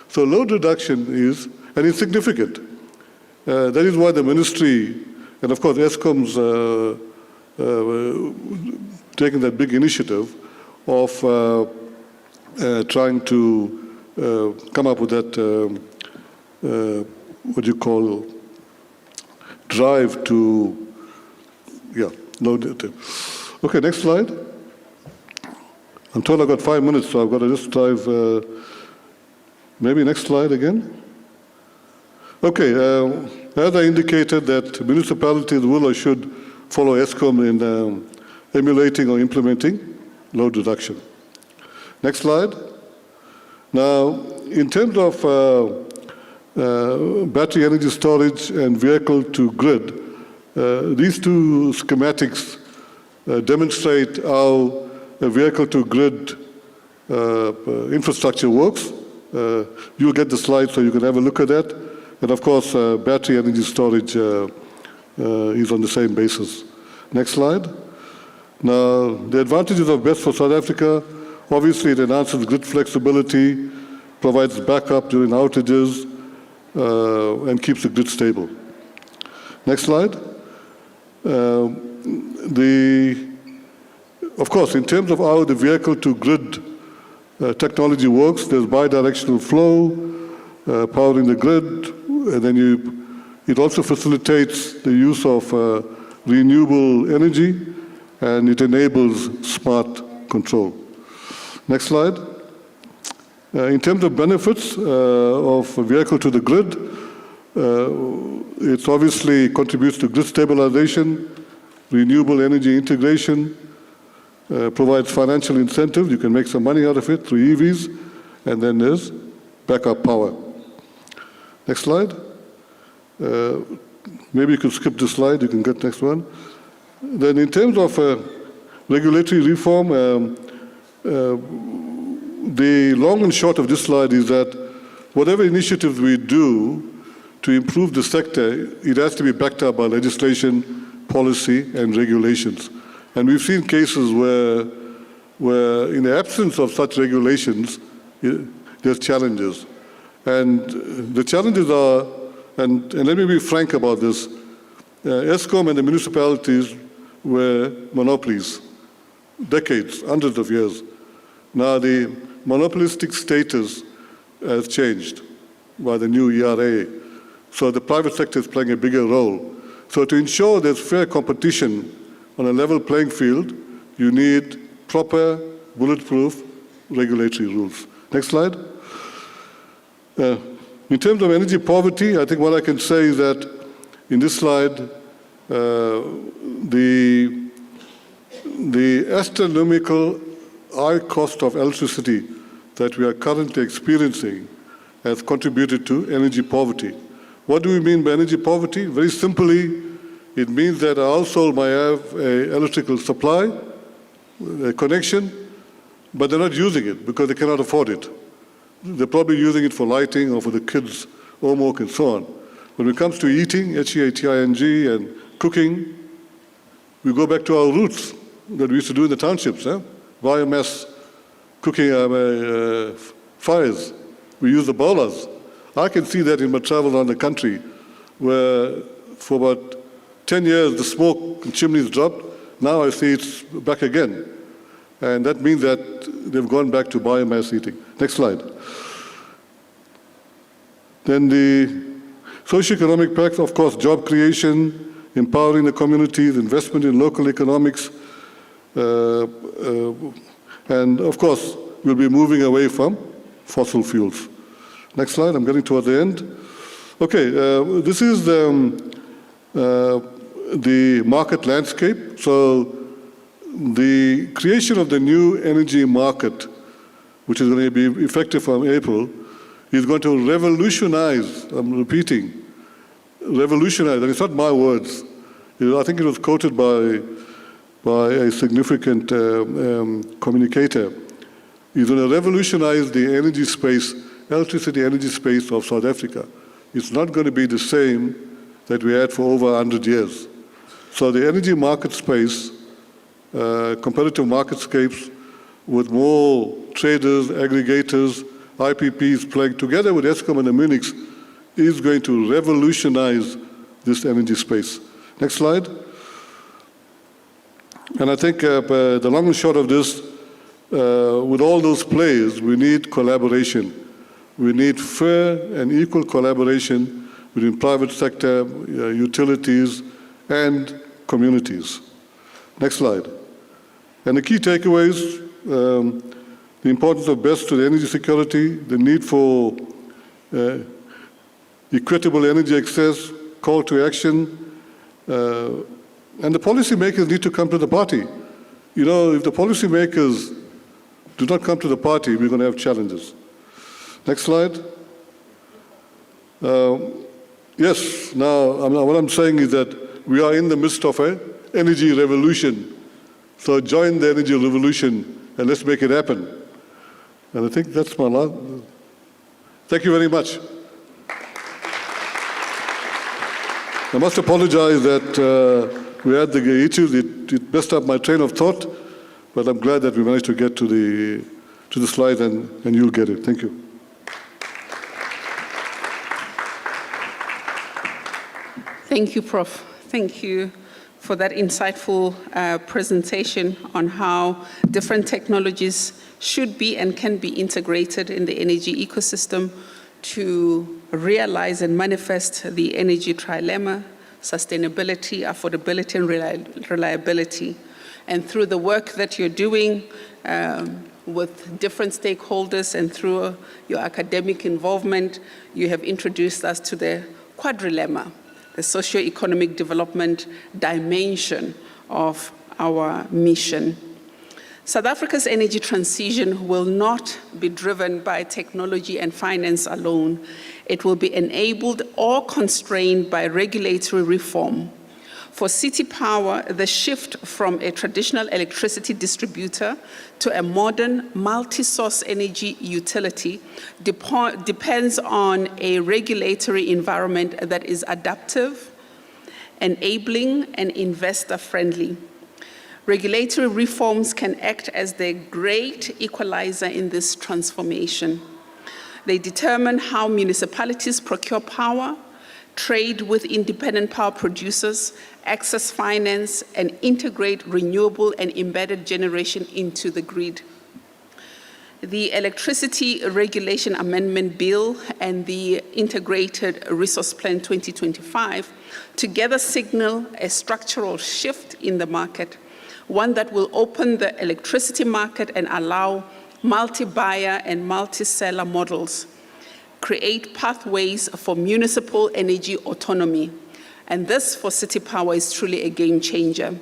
So load reduction is, and it's significant. That is why the ministry, and of course ESCOM's taken that big initiative of trying to come up with that, what you call, drive to, load. Okay, next slide. I'm told I've got 5 minutes, so I've got to just drive, maybe next slide again. Okay, as I indicated that municipalities will or should follow ESCOM in emulating or implementing load reduction. Next slide. Now, in terms of battery energy storage and vehicle to grid, these two schematics demonstrate how a vehicle to grid infrastructure works. You'll get the slide so you can have a look at that. And of course, battery energy storage is on the same basis. Next slide. Now, the advantages of BESS for South Africa, obviously it enhances grid flexibility, provides backup during outages, and keeps the grid stable. Next slide. Of course, in terms of how the vehicle to grid technology works, there's bidirectional flow, powering the grid, and then it also facilitates the use of renewable energy, and it enables smart control. Next slide. In terms of benefits of a vehicle to the grid, it obviously contributes to grid stabilization, renewable energy integration, provides financial incentive. You can make some money out of it through EVs, and then there's backup power. Next slide. Maybe you could skip this slide, you can get next one. Then in terms of regulatory reform, the long and short of this slide is that whatever initiatives we do to improve the sector, it has to be backed up by legislation, policy, and regulations. And we've seen cases where in the absence of such regulations, there's challenges. And the challenges are, and let me be frank about this, ESCOM and the municipalities were monopolies, decades, hundreds of years. Now the monopolistic status has changed by the new ERA. So the private sector is playing a bigger role. So to ensure there's fair competition on a level playing field, you need proper, bulletproof regulatory rules. Next slide. In terms of energy poverty, I think what I can say is that in this slide, the astronomical high cost of electricity that we are currently experiencing has contributed to energy poverty. What do we mean by energy poverty? Very simply, it means that a household might have an electrical supply, a connection, but they're not using it because they cannot afford it. They're probably using it for lighting or for the kids' homework and so on. When it comes to eating, H-E-A-T-I-N-G, and cooking, we go back to our roots that we used to do in the townships, biomass cooking fires. We use the boilers. I can see that in my travel around the country, where for about 10 years the smoke and chimneys dropped. Now I see it's back again. And that means that they've gone back to biomass heating. Next slide. Then the socioeconomic impacts, of course, job creation, empowering the communities, investment in local economics, and of course, we'll be moving away from fossil fuels. Next slide, I'm getting toward the end. Okay, this is the market landscape. So the creation of the new energy market, which is going to be effective from April, is going to revolutionize, I'm repeating, revolutionize, and it's not my words. I think it was quoted by a significant communicator. It's going to revolutionize the energy space, electricity energy space of South Africa. It's not going to be the same that we had for over 100 years. So the energy market space, competitive marketscapes with more traders, aggregators, IPPs playing together with Eskom and the Munichs is going to revolutionize this energy space. Next slide. And I think the long and short of this, with all those players, we need collaboration. We need fair and equal collaboration between private sector, utilities, and communities. Next slide. And the key takeaways, the importance of BESS to the energy security, the need for equitable energy access, call to action, and the policymakers need to come to the party. You know, if the policymakers do not come to the party, we're going to have challenges. Next slide. Yes, now what I'm saying is that we are in the midst of an energy revolution. So join the energy revolution and let's make it happen. And I think that's my last. Thank you very much. I must apologize that we had the issues. It messed up my train of thought, but I'm glad that we managed to get to the slide and you'll get it. Thank you. Thank you, Prof. Thank you for that insightful presentation on how different technologies should be and can be integrated in the energy ecosystem to realize and manifest the energy trilemma: sustainability, affordability, and reliability. And through the work that you're doing with different stakeholders and through your academic involvement, you have introduced us to the quadrilemma, the socio-economic development dimension of our mission. South Africa's energy transition will not be driven by technology and finance alone. It will be enabled or constrained by regulatory reform. For City Power, the shift from a traditional electricity distributor to a modern multi-source energy utility depends on a regulatory environment that is adaptive, enabling, and investor-friendly. Regulatory reforms can act as the great equalizer in this transformation. They determine how municipalities procure power, trade with independent power producers, access finance, and integrate renewable and embedded generation into the grid. The Electricity Regulation Amendment Bill and the Integrated Resource Plan 2025 together signal a structural shift in the market, one that will open the electricity market and allow multi-buyer and multi-seller models, create pathways for municipal energy autonomy. And this, for City Power, is truly a game changer.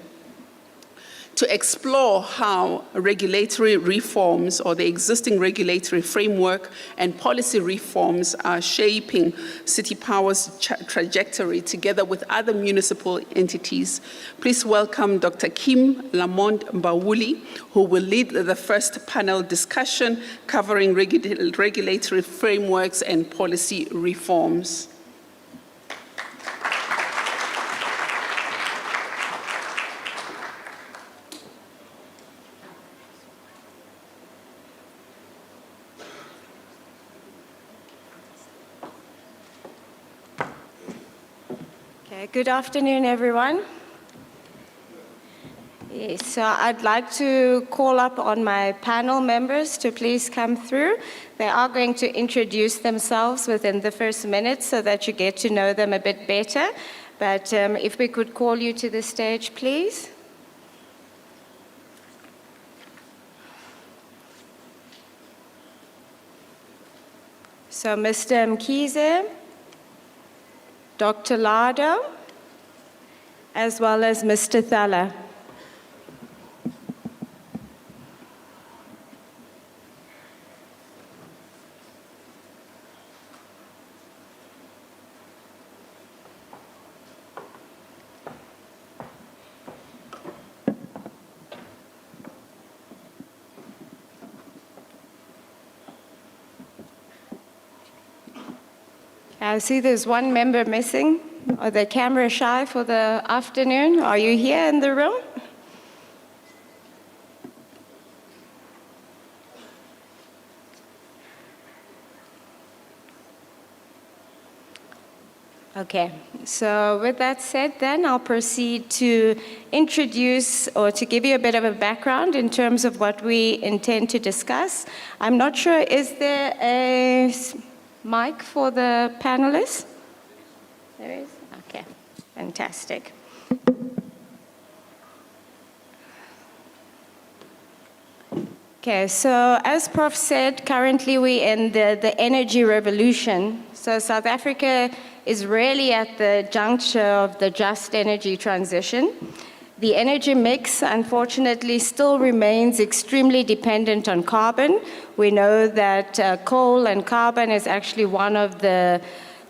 To explore how regulatory reforms or the existing regulatory framework and policy reforms are shaping City Power's trajectory together with other municipal entities, please welcome Dr. Kim Lamont Mbawuli, who will lead the first panel discussion covering regulatory frameworks and policy reforms. Good afternoon, everyone. Yes, so I'd like to call up on my panel members to please come through. They are going to introduce themselves within the first minute so that you get to know them a bit better. But if we could call you to the stage, please. So Mr. Mkhize, Dr. Lado, as well as Mr. Thala. I see there's one member missing. Are they camera shy for the afternoon? Are you here in the room? Okay, so with that said then, I'll proceed to introduce or to give you a bit of a background in terms of what we intend to discuss. I'm not sure, is there a mic for the panelists? There is? Okay, fantastic. Okay, so as Prof said, currently we're in the energy revolution. So South Africa is really at the juncture of the just energy transition. The energy mix, unfortunately, still remains extremely dependent on carbon. We know that coal and carbon is actually one of the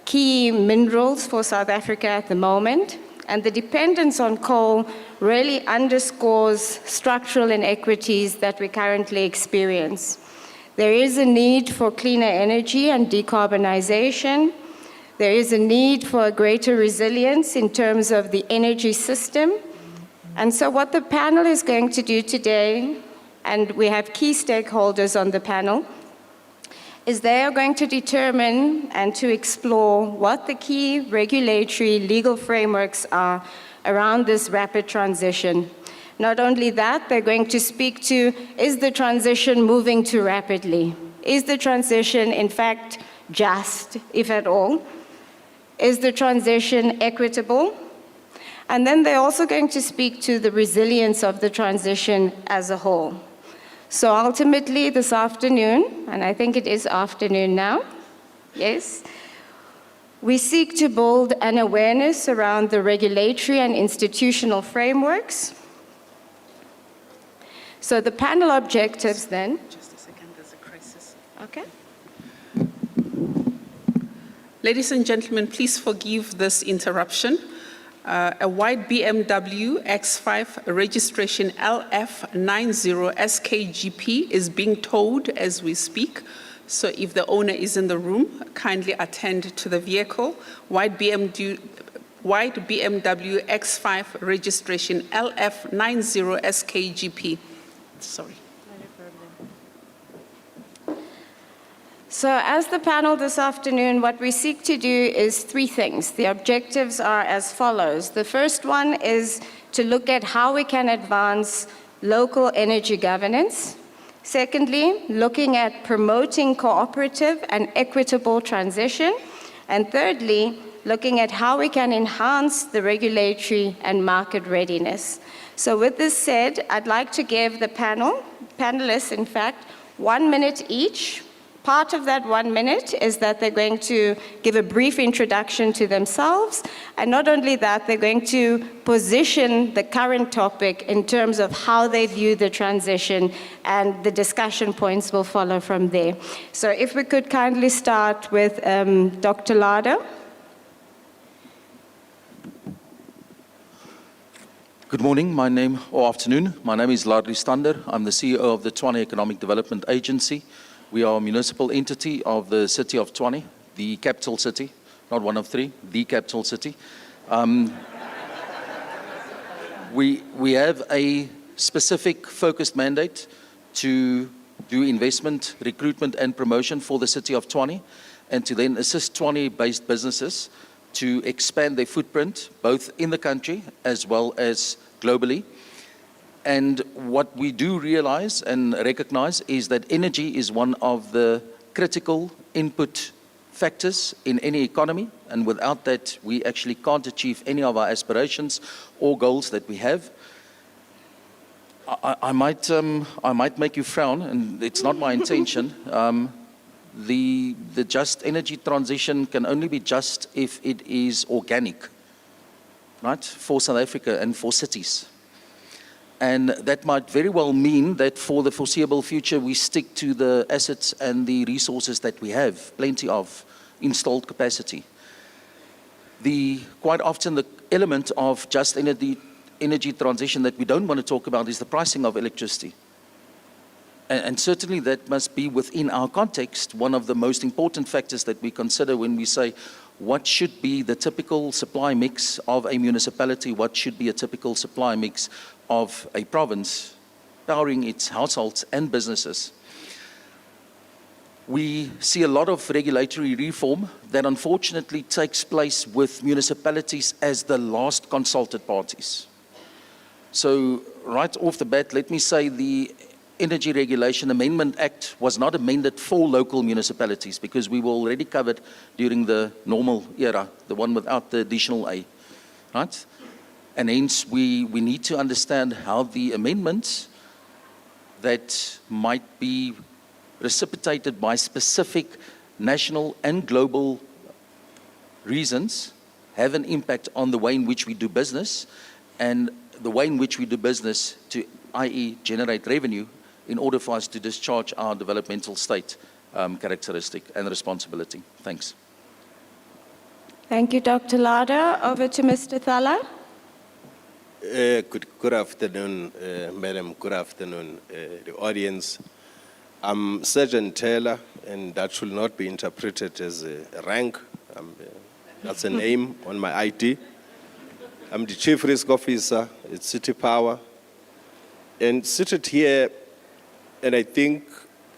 key minerals for South Africa at the moment. And the dependence on coal really underscores structural inequities that we currently experience. There is a need for cleaner energy and decarbonization. There is a need for greater resilience in terms of the energy system. And so what the panel is going to do today, and we have key stakeholders on the panel, is they are going to determine and to explore what the key regulatory legal frameworks are around this rapid transition. Not only that, they're going to speak to, is the transition moving too rapidly? Is the transition, in fact, just, if at all? Is the transition equitable? And then they're also going to speak to the resilience of the transition as a whole. So ultimately this afternoon, and I think it is afternoon now, yes, we seek to build an awareness around the regulatory and institutional frameworks. So the panel objectives then. Just a second, there's a crisis. Okay. Ladies and gentlemen, please forgive this interruption. A white BMW X5 registration LF90 SKGP is being towed as we speak. So if the owner is in the room, kindly attend to the vehicle. White BMW X5 registration LF90 SKGP. Sorry. So as the panel this afternoon, what we seek to do is three things. The objectives are as follows. The first one is to look at how we can advance local energy governance. Secondly, looking at promoting cooperative and equitable transition. And thirdly, looking at how we can enhance the regulatory and market readiness. So with this said, I'd like to give the panelists, in fact, 1 minute each. Part of that 1 minute is that they're going to give a brief introduction to themselves, and not only that, they're going to position the current topic in terms of how they view the transition, and the discussion points will follow from there. So if we could kindly start with Dr. Lado. Good morning, afternoon. My name is Lardri Stander. I'm the CEO of the Tshwane Economic Development Agency. We are a municipal entity of the city of Tshwane, the capital city, not one of three, the capital city. We have a specific focused mandate to do investment, recruitment and promotion for the city of Tshwane, and to then assist Tshwane-based businesses to expand their footprint, both in the country as well as globally. And what we do realize and recognize is that energy is one of the critical input factors in any economy, and without that, we actually can't achieve any of our aspirations or goals that we have. I might make you frown, and it's not my intention. The just energy transition can only be just if it is organic, right, for South Africa and for cities. And that might very well mean that for the foreseeable future, we stick to the assets and the resources that we have, plenty of installed capacity. Quite often the element of just energy transition that we don't want to talk about is the pricing of electricity. And certainly that must be within our context, one of the most important factors that we consider when we say what should be the typical supply mix of a municipality, what should be a typical supply mix of a province, powering its households and businesses. We see a lot of regulatory reform that unfortunately takes place with municipalities as the last consulted parties. So right off the bat, let me say the Energy Regulation Amendment Act was not amended for local municipalities because we were already covered during the normal era, the one without the additional A, right? And hence we need to understand how the amendments that might be precipitated by specific national and global reasons have an impact on the way in which we do business and the way in which we do business to, i.e., generate revenue in order for us to discharge our developmental state characteristic and responsibility. Thanks. Thank you, Dr. Lada. Over to Mr. Thala. Good afternoon, Madam. Good afternoon, the audience. I'm Sergeant Taylor, and that should not be interpreted as a rank. That's a name on my ID. I'm the Chief Risk Officer at City Power. And seated here, and I think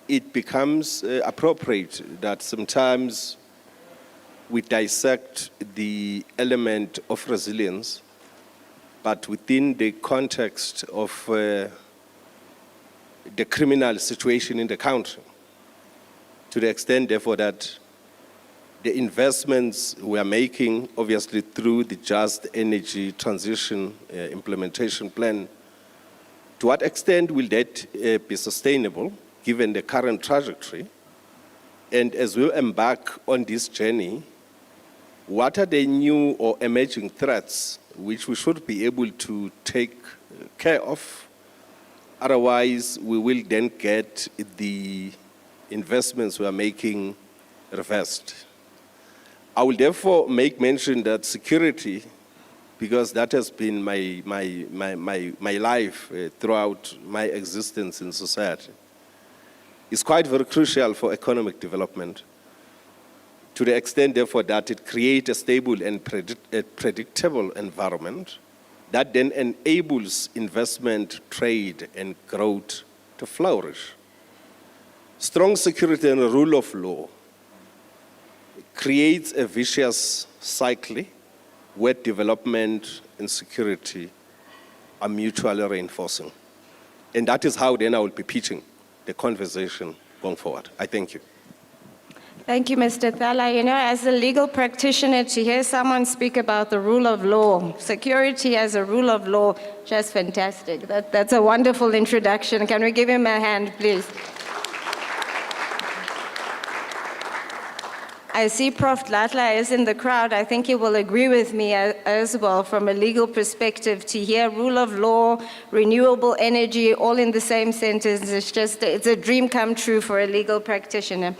it becomes appropriate that sometimes we dissect the element of resilience, but within the context of the criminal situation in the country, to the extent, therefore, that the investments we are making, obviously through the Just Energy Transition Implementation Plan, to what extent will that be sustainable, given the current trajectory? And as we embark on this journey, what are the new or emerging threats which we should be able to take care of? Otherwise, we will then get the investments we are making reversed. I will therefore make mention that security, because that has been my life throughout my existence in society, is quite very crucial for economic development, to the extent, therefore, that it creates a stable and predictable environment that then enables investment, trade, and growth to flourish. Strong security and rule of law creates a vicious cycle where development and security are mutually reinforcing. And that is how then I will be pitching the conversation going forward. I thank you. Thank you, Mr. Thala. You know, as a legal practitioner, to hear someone speak about the rule of law, security as a rule of law, just fantastic. That's a wonderful introduction. Can we give him a hand, please? I see Prof. Latla is in the crowd. I think he will agree with me as well from a legal perspective to hear rule of law, renewable energy, all in the same sentence. It's a dream come true for a legal practitioner.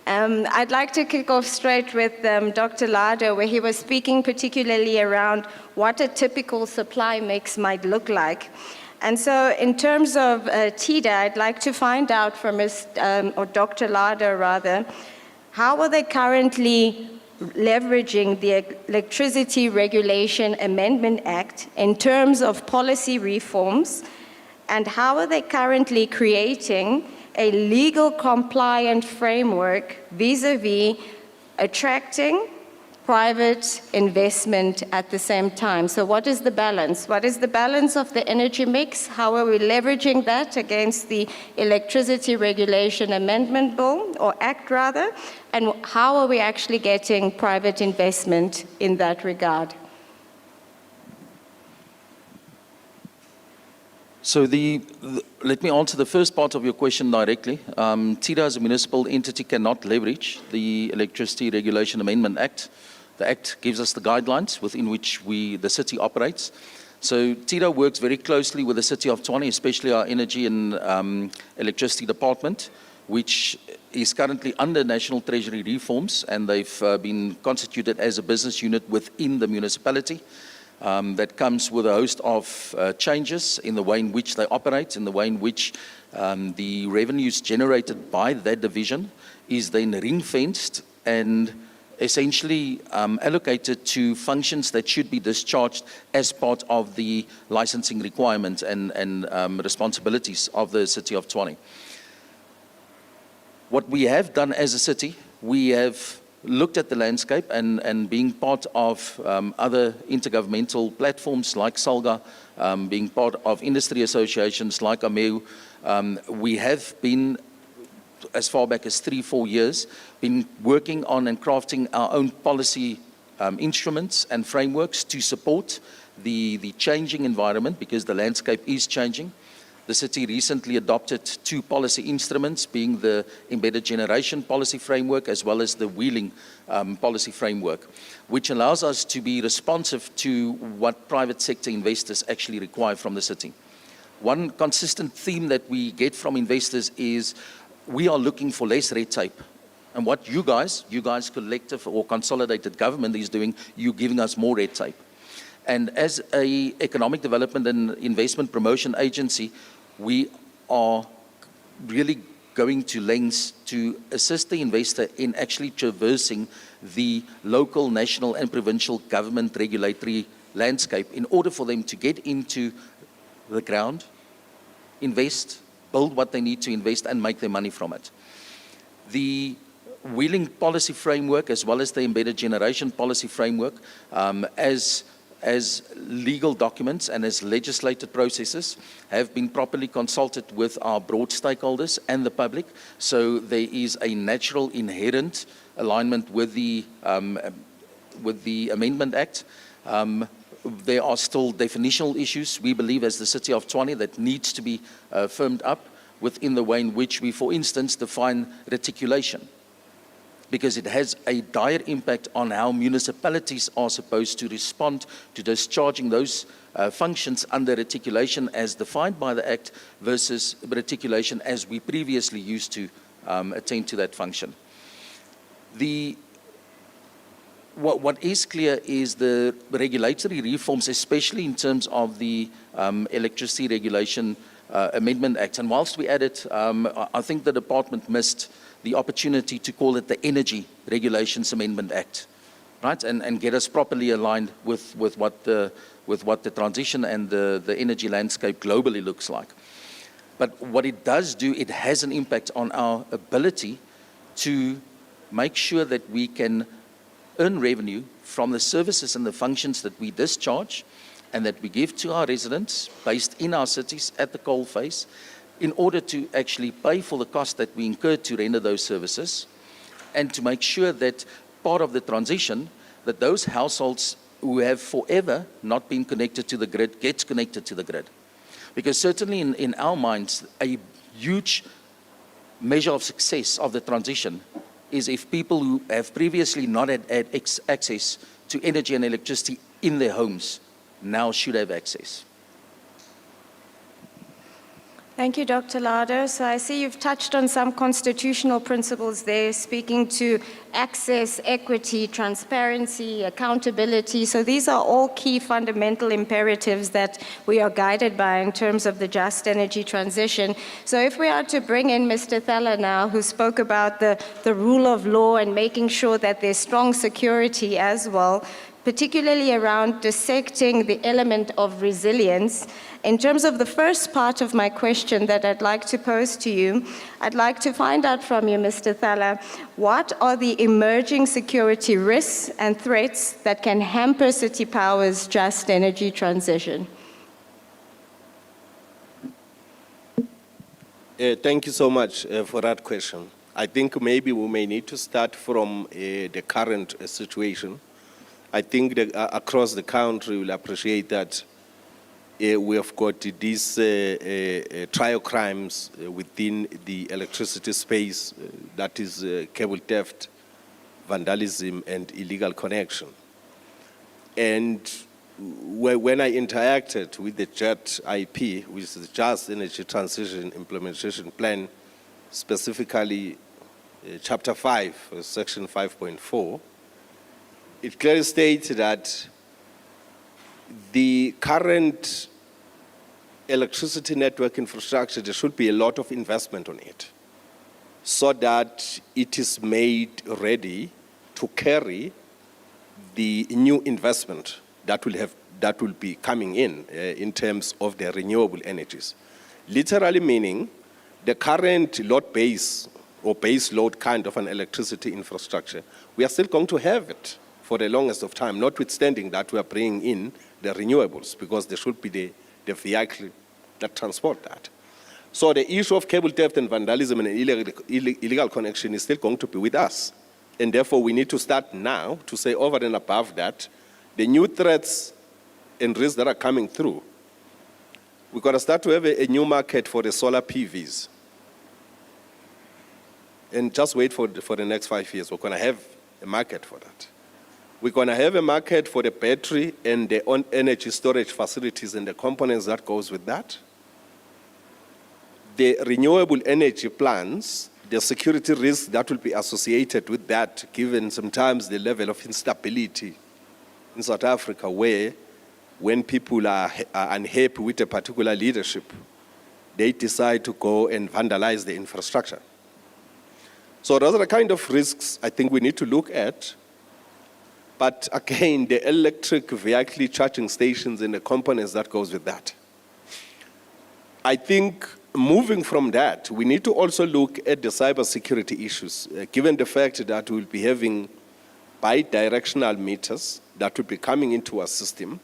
I'd like to kick off straight with Dr. Lada, where he was speaking particularly around what a typical supply mix might look like. And so in terms of TIDA, I'd like to find out from or Dr. Lada rather, how are they currently leveraging the Electricity Regulation Amendment Act in terms of policy reforms, and how are they currently creating a legal compliant framework vis-a-vis attracting, private investment at the same time. So what is the balance? What is the balance of the energy mix? How are we leveraging that against the Electricity Regulation Amendment Bill, or Act rather? And how are we actually getting private investment in that regard? So let me answer the first part of your question directly. TIRA as a municipal entity cannot leverage the Electricity Regulation Amendment Act. The Act gives us the guidelines within which the city operates. So TIRA works very closely with the City of Tshwane, especially our Energy and Electricity Department, which is currently under National Treasury reforms, and they've been constituted as a business unit within the municipality. That comes with a host of changes in the way in which they operate, in the way in which the revenues generated by that division is then ring-fenced and essentially allocated to functions that should be discharged as part of the licensing requirements and responsibilities of the City of Tshwane. What we have done as a city, we have looked at the landscape and being part of other intergovernmental platforms like SALGA, being part of industry associations like AMEU, we have been, as far back as 3-4 years, been working on and crafting our own policy instruments and frameworks to support the changing environment, because the landscape is changing. The city recently adopted 2 policy instruments, being the embedded generation policy framework as well as the wheeling policy framework, which allows us to be responsive to what private sector investors actually require from the city. One consistent theme that we get from investors is we are looking for less red tape. And what you guys collective or consolidated government is doing, you're giving us more red tape. And as an economic development and investment promotion agency, we are really going to lengths to assist the investor in actually traversing the local, national, and provincial government regulatory landscape in order for them to get into the ground, invest, build what they need to invest, and make their money from it. The wheeling policy framework, as well as the embedded generation policy framework, as legal documents and as legislated processes, have been properly consulted with our broad stakeholders and the public. So there is a natural inherent alignment with the Amendment Act. There are still definitional issues, we believe, as the City of Tshwane, that needs to be firmed up within the way in which we, for instance, define reticulation, because it has a dire impact on how municipalities are supposed to respond to discharging those functions under reticulation as defined by the Act versus reticulation as we previously used to attend to that function. What is clear is the regulatory reforms, especially in terms of the Electricity Regulation Amendment Act. And whilst we added, I think the department missed the opportunity to call it the Energy Regulations Amendment Act, right? And get us properly aligned with what the transition and the energy landscape globally looks like. But what it does do, it has an impact on our ability to make sure that we can earn revenue from the services and the functions that we discharge and that we give to our residents based in our cities at the coalface, in order to actually pay for the cost that we incur to render those services, and to make sure that part of the transition, that those households who have forever not been connected to the grid gets connected to the grid. Because certainly in our minds, a huge measure of success of the transition is if people who have previously not had access to energy and electricity in their homes now should have access. Thank you, Dr. Lado. So I see you've touched on some constitutional principles there, speaking to access, equity, transparency, accountability. So these are all key fundamental imperatives that we are guided by in terms of the just energy transition. So if we are to bring in Mr. Thaler now, who spoke about the rule of law and making sure that there's strong security as well, particularly around dissecting the element of resilience. In terms of the first part of my question that I'd like to pose to you, I'd like to find out from you, Mr. Thala, what are the emerging security risks and threats that can hamper City Power's just energy transition? Thank you so much for that question. I think maybe we may need to start from the current situation. I think that across the country we'll appreciate that we have got these trial crimes within the electricity space, that is cable theft, vandalism, and illegal connection. And when I interacted with the JET IP, which is the Just Energy Transition Implementation Plan, specifically Chapter 5, Section 5.4, it clearly states that the current electricity network infrastructure, there should be a lot of investment on it so that it is made ready to carry the new investment that will be coming in terms of the renewable energies. Literally meaning the current load base or base load kind of an electricity infrastructure, we are still going to have it for the longest of time, notwithstanding that we are bringing in the renewables, because there should be the vehicle that transport that. So the issue of cable theft and vandalism and illegal connection is still going to be with us. And therefore we need to start now to say over and above that, the new threats and risks that are coming through, we've got to start to have a new market for the solar PVs. And just wait for the next 5 years, we're going to have a market for that. We're going to have a market for the battery and the energy storage facilities and the components that goes with that. The renewable energy plans, the security risks that will be associated with that, given sometimes the level of instability in South Africa, where when people are unhappy with a particular leadership, they decide to go and vandalize the infrastructure. So those are the kind of risks I think we need to look at. But again, the electric vehicle charging stations and the components that goes with that. I think moving from that, we need to also look at the cybersecurity issues, given the fact that we'll be having bi-directional meters that will be coming into our system,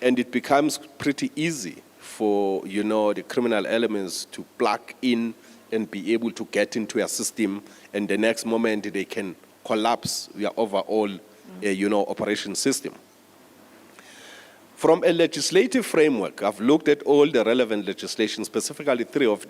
and it becomes pretty easy for, the criminal elements to plug in and be able to get into a system, and the next moment they can collapse your overall operation system. From a legislative framework, I've looked at all the relevant legislation, specifically 3 of them.